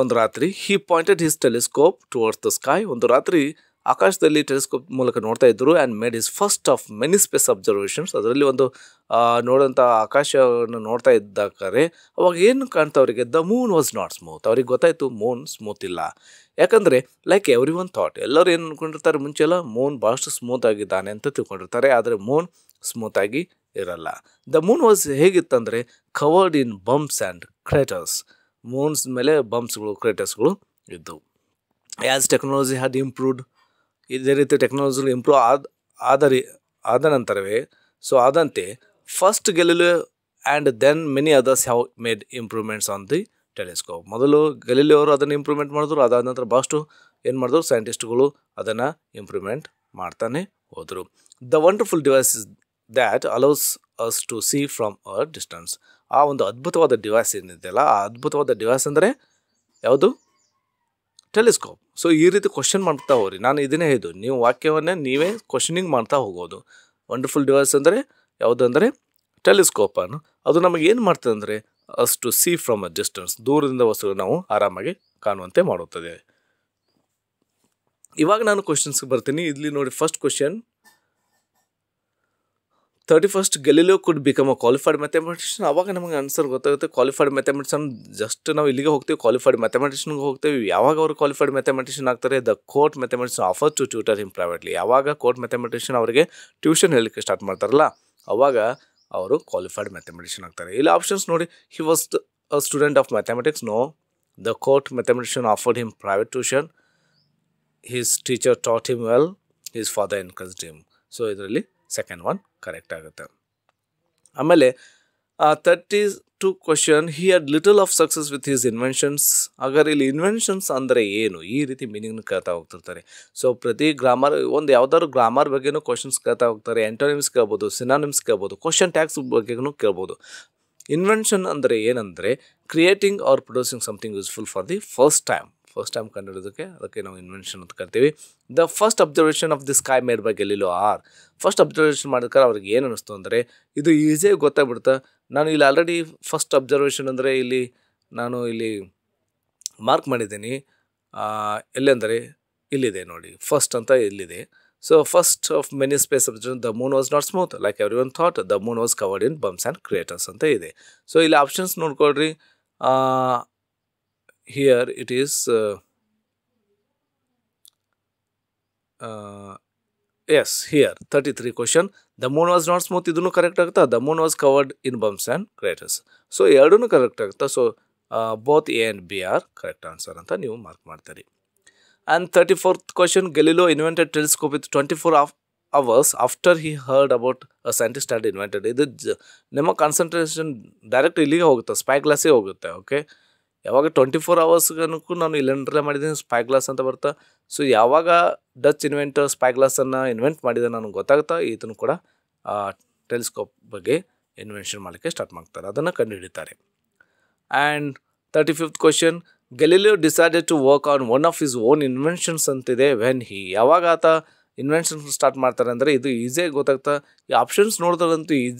ಒಂದು ರಾತ್ರಿ he pointed his telescope towards the sky. ಒಂದು ರಾತ್ರಿ ಆಕಾಶದಲ್ಲಿ ಟೆಲಿಸ್ಕೋಪ್ ಮೂಲಕ ನೋಡ್ತಾ ಇದ್ದರು. And made is first of many space observations. ಅದರಲ್ಲಿ ಒಂದು ನೋಡೋಂಥ ಆಕಾಶವನ್ನು ನೋಡ್ತಾ ಇದ್ದಾದರೆ ಅವಾಗ ಏನು ಕಾಣ್ತಾ ಅವರಿಗೆ, the moon was not smooth. ಅವ್ರಿಗೆ ಗೊತ್ತಾಯಿತು ಮೂನ್ ಸ್ಮೂತ್ ಇಲ್ಲ. ಯಾಕಂದರೆ ಲೈಕ್ ಎವ್ರಿ ಒನ್ ಥಾಟ್, ಎಲ್ಲರೂ ಏನು ಅಂದ್ಕೊಂಡಿರ್ತಾರೆ ಮುಂಚೆಲ್ಲ ಮೂನ್ ಭಾಳಷ್ಟು ಸ್ಮೂತ್ ಆಗಿದ್ದಾನೆ ಅಂತ ತಿಳ್ಕೊಂಡಿರ್ತಾರೆ. ಆದರೆ ಮೂನ್ ಸ್ಮೂತಾಗಿ ಇರಲ್ಲ. ದ ಮೂನ್ ವಾಸ್ ಹೇಗಿತ್ತಂದರೆ covered in bumps and craters. Moon's ಮೇಲೆ ಬಂಪ್ಸ್ಗಳು, ಕ್ರೇಟರ್ಸ್ಗಳು ಇದ್ದವು. ಆ್ಯಸ್ ಟೆಕ್ನಾಲಜಿ ಹ್ಯಾಡ್ ಇಂಪ್ರೂವ್ಡ್, ಇದೇ ರೀತಿ ಟೆಕ್ನಾಲಜಿಗಳು ಇಂಪ್ರೂವ್ ಆದ ನಂತರವೇ, ಸೊ ಆದಂತೆ first Galileo and then many others have made improvements on the telescope. ಮೊದಲು ಗೆಲಿಲಿಯೋ ಅವರು ಅದನ್ನು ಇಂಪ್ರೂವ್ಮೆಂಟ್ ಮಾಡಿದ್ರು. ಅದಾದ ನಂತರ ಭಾಳಷ್ಟು ಏನು ಮಾಡಿದ್ರು, ಸೈಂಟಿಸ್ಟ್ಗಳು ಅದನ್ನು ಇಂಪ್ರೂವ್ಮೆಂಟ್ ಮಾಡ್ತಾನೆ ಹೋದರು. The wonderful device is that allows us to see from a distance. ಆ ಒಂದು ಅದ್ಭುತವಾದ ಡಿವೈಸ್ ಏನಿದೆಯಲ್ಲ, ಆ ಅದ್ಭುತವಾದ ಡಿವೈಸ್ ಅಂದರೆ ಯಾವುದು, ಟೆಲಿಸ್ಕೋಪ್. ಸೊ ಈ ರೀತಿ ಕ್ವಶನ್ ಮಾಡ್ತಾ ಹೋಗ್ರಿ. ನಾನು ಇದನ್ನೇ ಹೇಳಿದ್ದು, ನೀವು ವಾಕ್ಯವನ್ನೇ ನೀವೇ ಕ್ವಶನಿಂಗ್ ಮಾಡ್ತಾ ಹೋಗೋದು. ವಂಡರ್ಫುಲ್ ಡಿವೈಸ್ ಅಂದರೆ ಯಾವುದು ಅಂದರೆ ಟೆಲಿಸ್ಕೋಪನ್ನು. ಅದು ನಮಗೆ ಏನು ಮಾಡ್ತದೆ ಅಂದರೆ ಅಷ್ಟು ಸಿ ಫ್ರಮ್ ಅ ಡಿಸ್ಟೆನ್ಸ್, ದೂರದಿಂದ ವಸ್ತುಗಳು ನಾವು ಆರಾಮಾಗಿ ಕಾಣುವಂತೆ ಮಾಡುತ್ತದೆ. ಇವಾಗ ನಾನು ಕ್ವಶನ್ಸ್ಗೆ ಬರ್ತೀನಿ. ಇಲ್ಲಿ ನೋಡಿ, first question, 31st Galileo could become a qualified mathematician. ಆವಾಗ ನಮಗೆ ಆನ್ಸರ್ ಗೊತ್ತಾಗುತ್ತೆ. ಕ್ವಾಲಿಫೈಡ್ ಮ್ಯಾಥಮೆಟಿಷಿಯನ್ ಜಸ್ಟ್ ನಾವು ಇಲ್ಲಿಗೆ ಹೋಗ್ತೀವಿ, ಕ್ವಾಲಿಫೈಡ್ ಮ್ಯಾಥಮೆಟಿಷಿಯನ್ಗೆ ಹೋಗ್ತೀವಿ. ಯಾವಾಗ ಅವರು ಕ್ವಾಲಿಫೈಡ್ ಮ್ಯಾಥಮೆಟಿಷಿಯನ್ ಆಗ್ತಾರೆ, the court mathematician offer to tutor him privately. ಯಾವಾಗ ಕೋರ್ಟ್ ಮ್ಯಾಥಮೆಟಿಷಿಯನ್ ಅವರಿಗೆ ಟ್ಯೂಷನ್ ಹೇಳಲಿಕ್ಕೆ ಸ್ಟಾರ್ಟ್ ಮಾಡ್ತಾರಲ್ಲ, ಅವಾಗ ಅವರು ಕ್ವಾಲಿಫೈಡ್ ಮ್ಯಾಥಮೆಟಿಷಿಯನ್ ಆಗ್ತಾರೆ. ಇಲ್ಲಿ ಆಪ್ಷನ್ಸ್ ನೋಡಿ, he was a student of mathematics. No, the court mathematician offered him private tuition. His teacher taught him well. His father encouraged him. So ಇದರಲ್ಲಿ second one correct ಆಗುತ್ತೆ. ಆಮೇಲೆ 32 question, he had little of success with his inventions. ಹಾಗಾದ್ರೆ ಇಲ್ಲಿ inventions ಅಂದರೆ ಏನು, ಈ ರೀತಿ ಮೀನಿಂಗ್ನ ಕೇಳ್ತಾ ಹೋಗ್ತಿರ್ತಾರೆ. ಸೊ ಪ್ರತಿ ಗ್ರಾಮರ್, ಒಂದು ಯಾವ್ದಾದ್ರು ಗ್ರಾಮರ್ ಬಗ್ಗೆನೂ ಕ್ವಶನ್ಸ್ ಕೇಳ್ತಾ ಹೋಗ್ತಾರೆ. ಎಂಟೋನಿಮ್ಸ್ ಕೇಳ್ಬೋದು, ಸಿನಾನಿಮ್ಸ್ ಕೇಳ್ಬೋದು, ಕ್ವಶನ್ ಟ್ಯಾಗ್ಸ್ ಬಗ್ಗೆನೂ ಕೇಳ್ಬೋದು. ಇನ್ವೆನ್ಷನ್ ಅಂದರೆ ಏನಂದರೆ creating or producing something useful for the first time ಕಂಡುಹಿಡಿಯೋದಕ್ಕೆ, ಅದಕ್ಕೆ ನಾವು ಇನ್ವೆನ್ಷನ್ ಅಂತ ಕರಿತೀವಿ. The first observation of the sky made by Galileo or. First observation ಮಾಡಿದ್ರೆ ಅವ್ರಿಗೆ ಏನು ಅನ್ನಿಸ್ತು ಅಂದರೆ, ಇದು ಈಸಿಯಾಗಿ ಗೊತ್ತಾಗ್ಬಿಡುತ್ತೆ. ನಾನು ಇಲ್ಲಿ ಆಲ್ರೆಡಿ ಫಸ್ಟ್ ಅಬ್ಸರ್ವೇಷನ್ ಅಂದರೆ ಇಲ್ಲಿ ನಾನು ಇಲ್ಲಿ ಮಾರ್ಕ್ ಮಾಡಿದ್ದೀನಿ. ಎಲ್ಲೆಂದರೆ ಇಲ್ಲಿದೆ ನೋಡಿ, ಫಸ್ಟ್ ಅಂತ ಇಲ್ಲಿದೆ. So first of many space observation, the moon was not smooth like every one thought. The moon was covered in bumps and craters ಅಂತ ಇದೆ. ಸೊ ಇಲ್ಲಿ options ನೋಡ್ಕೊಳ್ರಿ. Here it is yes, here 33 question, the moon was not smooth. ಇದನ್ನು correct ಆಗುತ್ತಾ, the moon was covered in bumps and craters. So ಎರಡೂ correct ಆಗುತ್ತಾ. So both A and B are correct answer ಅಂತ ನೀವು mark ಮಾಡ್ತೀರಿ. And 34th question, Galileo invented telescope with 24 hours after he heard about a scientist had invented. ಇದು ನಿಮ್ಮ concentration direct ಇಲ್ಲಿಗೆ ಹೋಗುತ್ತೆ, spy ಗ್ಲಾಸೇ ಹೋಗುತ್ತೆ. ಓಕೆ, ಯಾವಾಗ 24 hours ನಾನು ಇಲ್ಲೆಂಡ್ರಲ್ಲೇ ಮಾಡಿದ್ದೀನಿ, ಸ್ಪೈ ಗ್ಲಾಸ್ ಅಂತ ಬರ್ತಾ. ಸೊ ಯಾವಾಗ ಡಚ್ ಇನ್ವೆಂಟರ್ ಸ್ಪೈ ಗ್ಲಾಸನ್ನು ಇನ್ವೆಂಟ್ ಮಾಡಿದೆ ನನಗೆ ಗೊತ್ತಾಗುತ್ತಾ, ಇದನ್ನು ಕೂಡ ಟೆಲಿಸ್ಕೋಪ್ ಬಗ್ಗೆ ಇನ್ವೆನ್ಷನ್ ಮಾಡಲಿಕ್ಕೆ ಸ್ಟಾರ್ಟ್ ಮಾಡ್ತಾರೆ, ಅದನ್ನು ಕಂಡುಹಿಡಿತಾರೆ. And 35th question, Galileo decided to work on one of his own inventions ಅಂತಿದೆ. ವೆನ್ ಹಿ, ಯಾವಾಗ ಆತ ಇನ್ವೆನ್ಷನ್ ಸ್ಟಾರ್ಟ್ ಮಾಡ್ತಾರೆ ಅಂದರೆ ಇದು ಈಸಿಯಾಗಿ ಗೊತ್ತಾಗ್ತಾ. ಈ ಆಪ್ಷನ್ಸ್ ನೋಡಿದ್ರಂತೂ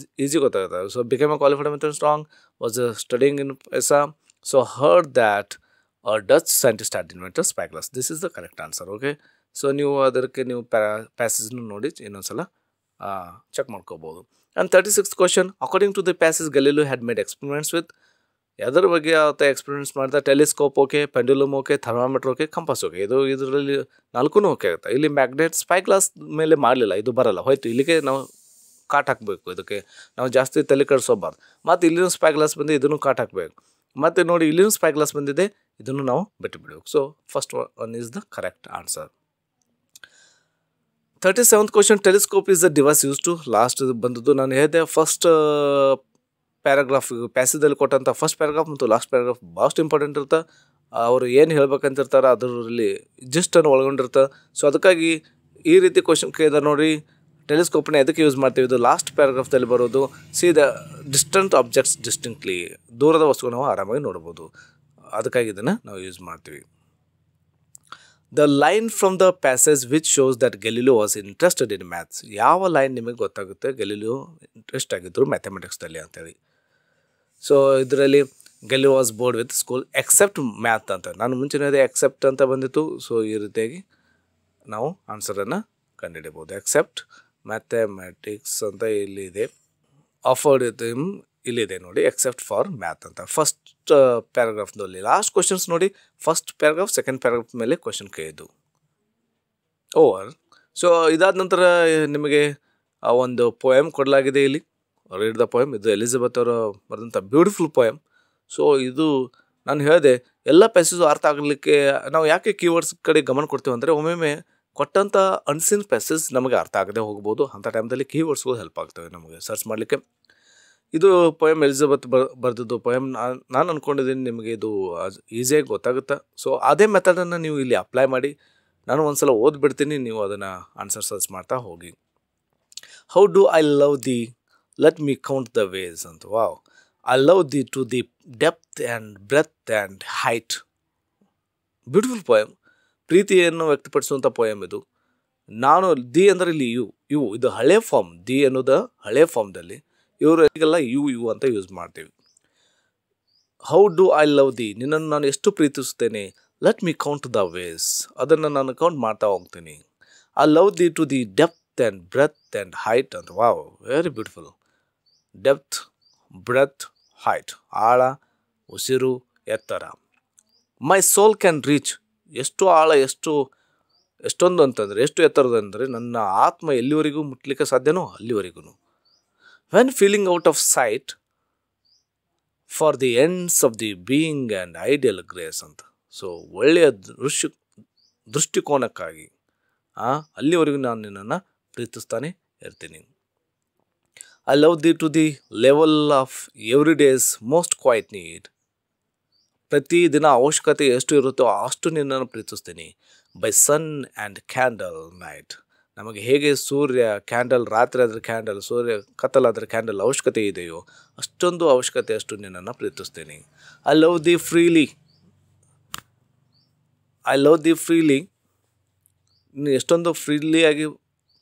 ಈಸಿ ಗೊತ್ತಾಗುತ್ತೆ. So become A qualified method strong, was studying in paisa. So heard that a Dutch scientist had invented spyglass. This is the correct answer. Okay, so ನೀವು ಅದಕ್ಕೆ ನೀವು ಪ್ಯಾಸೇಜ್ನ ನೋಡಿ ಇನ್ನೊಂದ್ಸಲ ಚೆಕ್ ಮಾಡ್ಕೋಬೋದು. And 36th question, according to the passage Galileo had made experiments with. ಯಾವುದ್ರ ಬಗ್ಗೆ ಆತ experiments ಮಾಡ್ತಾ, telescope okay, pendulum okay, thermometer okay, compass okay. ಇದರಲ್ಲಿ 4 ಓಕೆ ಆಗುತ್ತೆ. ಇಲ್ಲಿ ಮ್ಯಾಗ್ನೆಟ್ ಸ್ಪೈ ಗ್ಲಾಸ್ ಮೇಲೆ ಮಾಡಲಿಲ್ಲ, ಇದು ಬರಲ್ಲ, ಹೋಯ್ತು. ಇಲ್ಲಿಗೆ ನಾವು ಕಾಟ್ ಹಾಕಬೇಕು, ಇದಕ್ಕೆ ನಾವು ಜಾಸ್ತಿ ತಲೆ ಕೆಡಿಸೋಬಾರ್ದು. ಮತ್ತು ಇಲ್ಲಿನೂ ಸ್ಪೈ ಗ್ಲಾಸ್ ಬಂದು ಇದನ್ನು ಕಾಟ್ ಹಾಕಬೇಕು. ಮತ್ತು ನೋಡಿ, ಇಲ್ಲಿನೂ ಸ್ಪೈ ಗ್ಲಾಸ್ ಬಂದಿದೆ, ಇದನ್ನು ನಾವು ಬಿಟ್ಟು ಬಿಡಬೇಕು. So first one is the correct answer. 37th question, telescope is the device use to. Last ಬಂದದ್ದು ನಾನು ಹೇಳಿದೆ, ಫಸ್ಟ್ ಪ್ಯಾರಾಗ್ರಾಫ್ ಪ್ಯಾಸೇಜಲ್ಲಿ ಕೊಟ್ಟಂಥ ಫಸ್ಟ್ ಪ್ಯಾರಾಗ್ರಾಫ್ ಮತ್ತು ಲಾಸ್ಟ್ ಪ್ಯಾರಾಗ್ರಾಫ್ ಭಾಳಷ್ಟು ಇಂಪಾರ್ಟೆಂಟ್ ಇರುತ್ತೆ. ಅವರು ಏನು ಹೇಳ್ಬೇಕಂತಿರ್ತಾರೆ ಅದರಲ್ಲಿ ಜಿಸ್ಟನ್ನು ಒಳಗೊಂಡಿರ್ತಾರೆ. ಸೊ ಅದಕ್ಕಾಗಿ ಈ ರೀತಿ ಕ್ವಶನ್ ಕೇಳಿದ್ರೆ ನೋಡಿ, ಟೆಲಿಸ್ಕೋಪ್ನ ಎದಕ್ಕೆ ಯೂಸ್ ಮಾಡ್ತೀವಿ, ಇದು ಲಾಸ್ಟ್ ಪ್ಯಾರಾಗ್ರಾಫ್ದಲ್ಲಿ ಬರೋದು. C the distant objects distinctly, ದೂರದ ವಸ್ತುಗಳು ನಾವು ಆರಾಮಾಗಿ ನೋಡ್ಬೋದು, ಅದಕ್ಕಾಗಿ ಇದನ್ನು ನಾವು ಯೂಸ್ ಮಾಡ್ತೀವಿ. The line from the passage which shows that Galileo was interested in maths. ಯಾವ ಲೈನ್ ನಿಮಗೆ ಗೊತ್ತಾಗುತ್ತೆ ಗೆಲಿಲಿಯೋ ಇಂಟ್ರೆಸ್ಟ್ ಆಗಿದ್ದರು ಮ್ಯಾಥಮೆಟಿಕ್ಸ್ದಲ್ಲಿ ಅಂತೇಳಿ. ಸೊ ಇದರಲ್ಲಿ Galileo was bored with school except math ಅಂತ, ನಾನು ಮುಂಚೆನೇ ಎಕ್ಸೆಪ್ಟ್ ಅಂತ ಬಂದಿತ್ತು. ಸೊ ಈ ರೀತಿಯಾಗಿ ನಾವು ಆನ್ಸರನ್ನು ಕಂಡುಹಿಡಿಯಬಹುದು. ಎಕ್ಸೆಪ್ಟ್ ಮ್ಯಾಥಮೆಟಿಕ್ಸ್ ಅಂತ ಇಲ್ಲಿದೆ, ಆಫರ್ಡ್ ವಿತ್ ಹಿಮ್ ಇಲ್ಲಿದೆ ನೋಡಿ, ಎಕ್ಸೆಪ್ಟ್ ಫಾರ್ ಮ್ಯಾಥ್ ಅಂತ ಫಸ್ಟ್ ಪ್ಯಾರಾಗ್ರಾಫ್ನಲ್ಲಿ. ಲಾಸ್ಟ್ ಕ್ವಶನ್ಸ್ ನೋಡಿ, ಫಸ್ಟ್ ಪ್ಯಾರಾಗ್ರಾಫ್ ಸೆಕೆಂಡ್ ಪ್ಯಾರಾಗ್ರಾಫ್ ಮೇಲೆ ಕ್ವಶನ್ ಕೇಳಿದ್ದು ಓವರ್. ಸೊ ಇದಾದ ನಂತರ ನಿಮಗೆ ಒಂದು ಪೋಯಮ್ ಕೊಡಲಾಗಿದೆ ಇಲ್ಲಿ, ರೀಡ್ ದ ಪೋಯಮ್. ಇದು ಎಲಿಜಬೆತ್ ಅವರು ಬರೆದಂಥ ಬ್ಯೂಟಿಫುಲ್ ಪೋಯಮ್. ಸೊ ಇದು ನಾನು ಹೇಳಿದೆ, ಎಲ್ಲ ಪ್ಯಾಸೇಜು ಅರ್ಥ ಆಗಲಿಕ್ಕೆ ನಾವು ಯಾಕೆ ಕೀವರ್ಡ್ಸ್ ಕಡೆ ಗಮನ ಕೊಡ್ತೀವಿ ಅಂದರೆ, ಒಮ್ಮೊಮ್ಮೆ ಕೊಟ್ಟಂಥ ಅನ್ಸಿನ್ ಪ್ಯಾಸೇಜ್ ನಮಗೆ ಅರ್ಥ ಆಗದೆ ಹೋಗ್ಬೋದು. ಅಂಥ ಟೈಮ್ದಲ್ಲಿ ಕೀವರ್ಡ್ಸ್ಗಳು ಹೆಲ್ಪ್ ಆಗ್ತವೆ ನಮಗೆ ಸರ್ಚ್ ಮಾಡಲಿಕ್ಕೆ. ಇದು ಪೋಯಮ್ ಎಲಿಜಬೆತ್ ಬರೆದಿದ್ದು ಪೋಯಮ್. ನಾನು ಅಂದ್ಕೊಂಡಿದ್ದೀನಿ ನಿಮಗೆ ಇದು ಈಸಿಯಾಗಿ ಗೊತ್ತಾಗುತ್ತೆ. ಸೊ ಅದೇ ಮೆಥಡನ್ನು ನೀವು ಇಲ್ಲಿ ಅಪ್ಲೈ ಮಾಡಿ. ನಾನು ಒಂದು ಸಲ ಓದ್ಬಿಡ್ತೀನಿ, ನೀವು ಅದನ್ನು ಆನ್ಸರ್ ಸರ್ಚ್ ಮಾಡ್ತಾ ಹೋಗಿ. How do I love thee let me count the ways ಅಂತ. Wow, I love thee to the depth and breadth and height. Beautiful poem, ಪ್ರೀತಿಯನ್ನು ವ್ಯಕ್ತಪಡಿಸುವಂಥ ಪೋಯಮ್ ಇದು. ನಾನು ದಿ ಅಂದರೆ ಇಲ್ಲಿ ಯು ಇದು ಹಳೆ ಫಾರ್ಮ್, ದಿ ಅನ್ನೋದು ಹಳೆ ಫಾರ್ಮ್ದಲ್ಲಿ, ಇವರಿಗೆಲ್ಲ ಯು ಅಂತ ಯೂಸ್ ಮಾಡ್ತೀವಿ. How do I love thee, ನಿನ್ನನ್ನು ನಾನು ಎಷ್ಟು ಪ್ರೀತಿಸುತ್ತೇನೆ. Let me count the ways, ಅದನ್ನು ನಾನು ಕೌಂಟ್ ಮಾಡ್ತಾ ಹೋಗ್ತೀನಿ. I love thee to the depth and breadth and height ಅಂತ. Wow, very beautiful. Depth, breadth, height, ಆಳ, ಉಸಿರು, ಎತ್ತರ. ಮೈ ಸೋಲ್ ಕ್ಯಾನ್ ರೀಚ್, ಎಷ್ಟು ಆಳ, ಎಷ್ಟೊಂದು ಅಂತಂದರೆ ಎಷ್ಟು ಎತ್ತರದಂದರೆ ನನ್ನ ಆತ್ಮ ಎಲ್ಲಿವರೆಗೂ ಮುಟ್ಲಿಕ್ಕೆ ಸಾಧ್ಯನೋ ಅಲ್ಲಿವರೆಗೂ. When feeling out of sight for the ends of the being and ideal grace ಅಂತ. ಸೊ ಒಳ್ಳೆಯ ದೃಷ್ಟಿಕೋನಕ್ಕಾಗಿ ಅಲ್ಲಿವರೆಗೂ ನಾನು ನಿನ್ನನ್ನು ಪ್ರೀತಿಸ್ತಾನೆ ಇರ್ತೀನಿ. I love thee to the level of every day's most quiet need. ಪ್ರತಿದಿನ ಅವಶ್ಯಕತೆ ಎಷ್ಟು ಇರುತ್ತೋ ಅಷ್ಟು ನಿನ್ನನ್ನು ಪ್ರೀತಿಸ್ತೀನಿ. By sun and candle night, ನಮಗೆ ಹೇಗೆ ಸೂರ್ಯ ಕ್ಯಾಂಡಲ್, ರಾತ್ರಿ ಆದರೆ ಕ್ಯಾಂಡಲ್, ಸೂರ್ಯ ಕತ್ತಲಾದರೆ ಕ್ಯಾಂಡಲ್ ಅವಶ್ಯಕತೆ ಇದೆಯೋ ಅಷ್ಟೊಂದು ಅವಶ್ಯಕತೆ ಅಷ್ಟು ನಿನ್ನನ್ನು ಪ್ರೀತಿಸ್ತೀನಿ. I love thee freely, I love thee freely, ಎಷ್ಟೊಂದು ಫ್ರೀಲಿಯಾಗಿ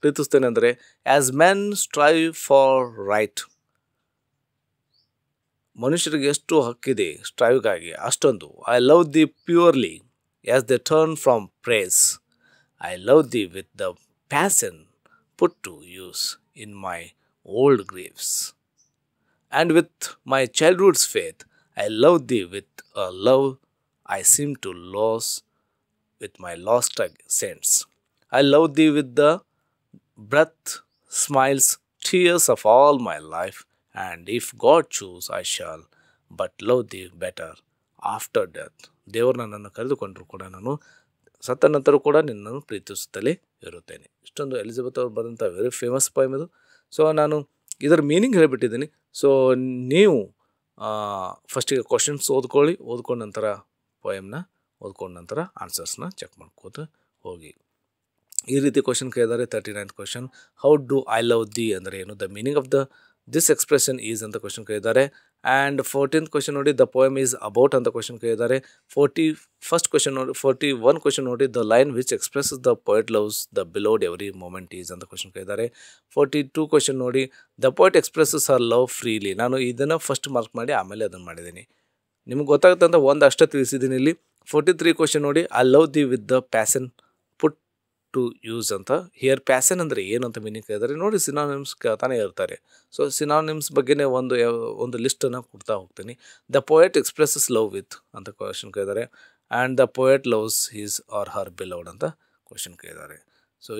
ಪ್ರೀತಿಸ್ತೇನೆ ಅಂದರೆ, as men strive for right, ಮನುಷ್ಯರಿಗೆ ಎಷ್ಟು ಹಕ್ಕಿದೆ ಸ್ಟ್ರೈವ್ಗಾಗಿ ಅಷ್ಟೊಂದು. I love thee purely as they turn from praise. I love the with the passion put to use in my old griefs. And with my childhood's faith, I love thee with a love I seem to lose with my lost saints. I love thee with the breath, smiles, tears of all my life, and if God choose, I shall but love thee better after death. ದೇವರು ನನ್ನನ್ನು ಕರೆದುಕೊಂಡರೂ ಕೂಡ ನಾನು ಸತ್ತ ನಂತರ ಕೂಡ ನಿನ್ನನ್ನು ಪ್ರೀತಿಸುತ್ತಲೇ ಇರುತ್ತೇನೆ. ಇಷ್ಟೊಂದು ಎಲಿಜಬೆತ್ ಅವರು ಬರೆದಂಥ ವೆರಿ ಫೇಮಸ್ ಪೋಯಮ್ ಇದು. ಸೊ ನಾನು ಇದರ ಮೀನಿಂಗ್ ಹೇಳಿಬಿಟ್ಟಿದ್ದೀನಿ. ಸೊ ನೀವು ಫಸ್ಟಿಗೆ ಕ್ವಶನ್ಸ್ ಓದ್ಕೊಂಡ ನಂತರ ಪೋಯಮ್ನ ಓದ್ಕೊಂಡ ನಂತರ ಆನ್ಸರ್ಸ್ನ ಚೆಕ್ ಮಾಡ್ಕೋತ ಹೋಗಿ. ಈ ರೀತಿ ಕ್ವಶನ್ ಕೇಳಿದ್ದಾರೆ. 39th question, how do I love thee ಅಂದರೆ ಏನು, the meaning of the this expression is ಅಂತ ಕ್ವಶನ್ ಕೇಳಿದ್ದಾರೆ. ಆ್ಯಂಡ್ 14th ಕ್ವಶನ್ ನೋಡಿ, ದ ಪೋಯಮ್ ಈಸ್ ಅಬೌಟ್ ಅಂತ ಕ್ವಶನ್ ಕೇಳಿದ್ದಾರೆ. 41 ಕ್ವಶನ್ ನೋಡಿ, the line which expresses the poet loves the beloved every moment is ಅಂತ question ಕೇಳಿದ್ದಾರೆ. 42 ಕ್ವಶನ್ ನೋಡಿ, the poet expresses her love freely. ನಾನು ಇದನ್ನು ಫಸ್ಟ್ ಮಾರ್ಕ್ ಮಾಡಿ ಆಮೇಲೆ ಅದನ್ನು ಮಾಡಿದ್ದೀನಿ, ನಿಮ್ಗೆ ಗೊತ್ತಾಗುತ್ತೆ ಅಂತ ಒಂದು ಅಷ್ಟೇ ತಿಳಿಸಿದ್ದೀನಿ ಇಲ್ಲಿ. 43 ಕ್ವಶನ್ ನೋಡಿ, I love the with the passion put to use ಅಂತ. ಹಿಯರ್ ಪ್ಯಾಷನ್ ಅಂದರೆ ಏನು ಅಂತ ಮೀನಿಂಗ್ ಕೇಳಿದರೆ ನೋಡಿ, ಸಿನಾನಿಮ್ಸ್ ಕೇಳ್ತಾನೆ ಇರ್ತಾರೆ. ಸೊ ಸಿನಾನಿಮ್ಸ್ ಬಗ್ಗೆನೇ ಒಂದು ಲಿಸ್ಟನ್ನು ಕೊಡ್ತಾ ಹೋಗ್ತೀನಿ. The poet expresses love with ಅಂತ ಕ್ವಶನ್ ಕೇಳಿದ್ದಾರೆ. And the poet loves his or her beloved ಅಂತ ಕ್ವಶನ್ ಕೇಳಿದ್ದಾರೆ. ಸೊ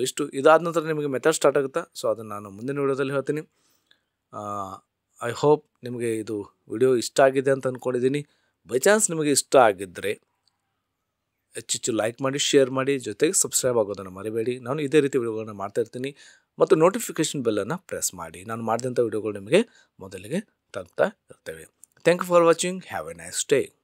ಇದಾದ ನಂತರ ನಿಮಗೆ ಮೆಥಡ್ ಸ್ಟಾರ್ಟ್ ಆಗುತ್ತೆ. ಸೊ ಅದನ್ನು ನಾನು ಮುಂದಿನ ವಿಡಿಯೋದಲ್ಲಿ ಹೇಳ್ತೀನಿ. ಐ ಹೋಪ್ ನಿಮಗೆ ಇದು ವಿಡಿಯೋ ಇಷ್ಟ ಆಗಿದೆ ಅಂತ ಅಂದ್ಕೊಂಡಿದ್ದೀನಿ. ಬೈ ಚಾನ್ಸ್ ನಿಮಗೆ ಇಷ್ಟ ಆಗಿದ್ದರೆ ಹೆಚ್ಚು ಲೈಕ್ ಮಾಡಿ, ಶೇರ್ ಮಾಡಿ, ಜೊತೆಗೆ ಸಬ್ಸ್ಕ್ರೈಬ್ ಆಗೋದನ್ನು ಮರಿಬೇಡಿ. ನಾನು ಇದೇ ರೀತಿ ವಿಡಿಯೋಗಳನ್ನ ಮಾಡ್ತಾಯಿರ್ತೀನಿ. ಮತ್ತು ನೋಟಿಫಿಕೇಷನ್ ಬೆಲ್ಲನ್ನು ಪ್ರೆಸ್ ಮಾಡಿ, ನಾನು ಮಾಡಿದಂಥ ವಿಡಿಯೋಗಳು ನಿಮಗೆ ಮೊದಲಿಗೆ ತಗ್ತಾ ಇರ್ತೇವೆ. Thank you for watching. Have a nice day.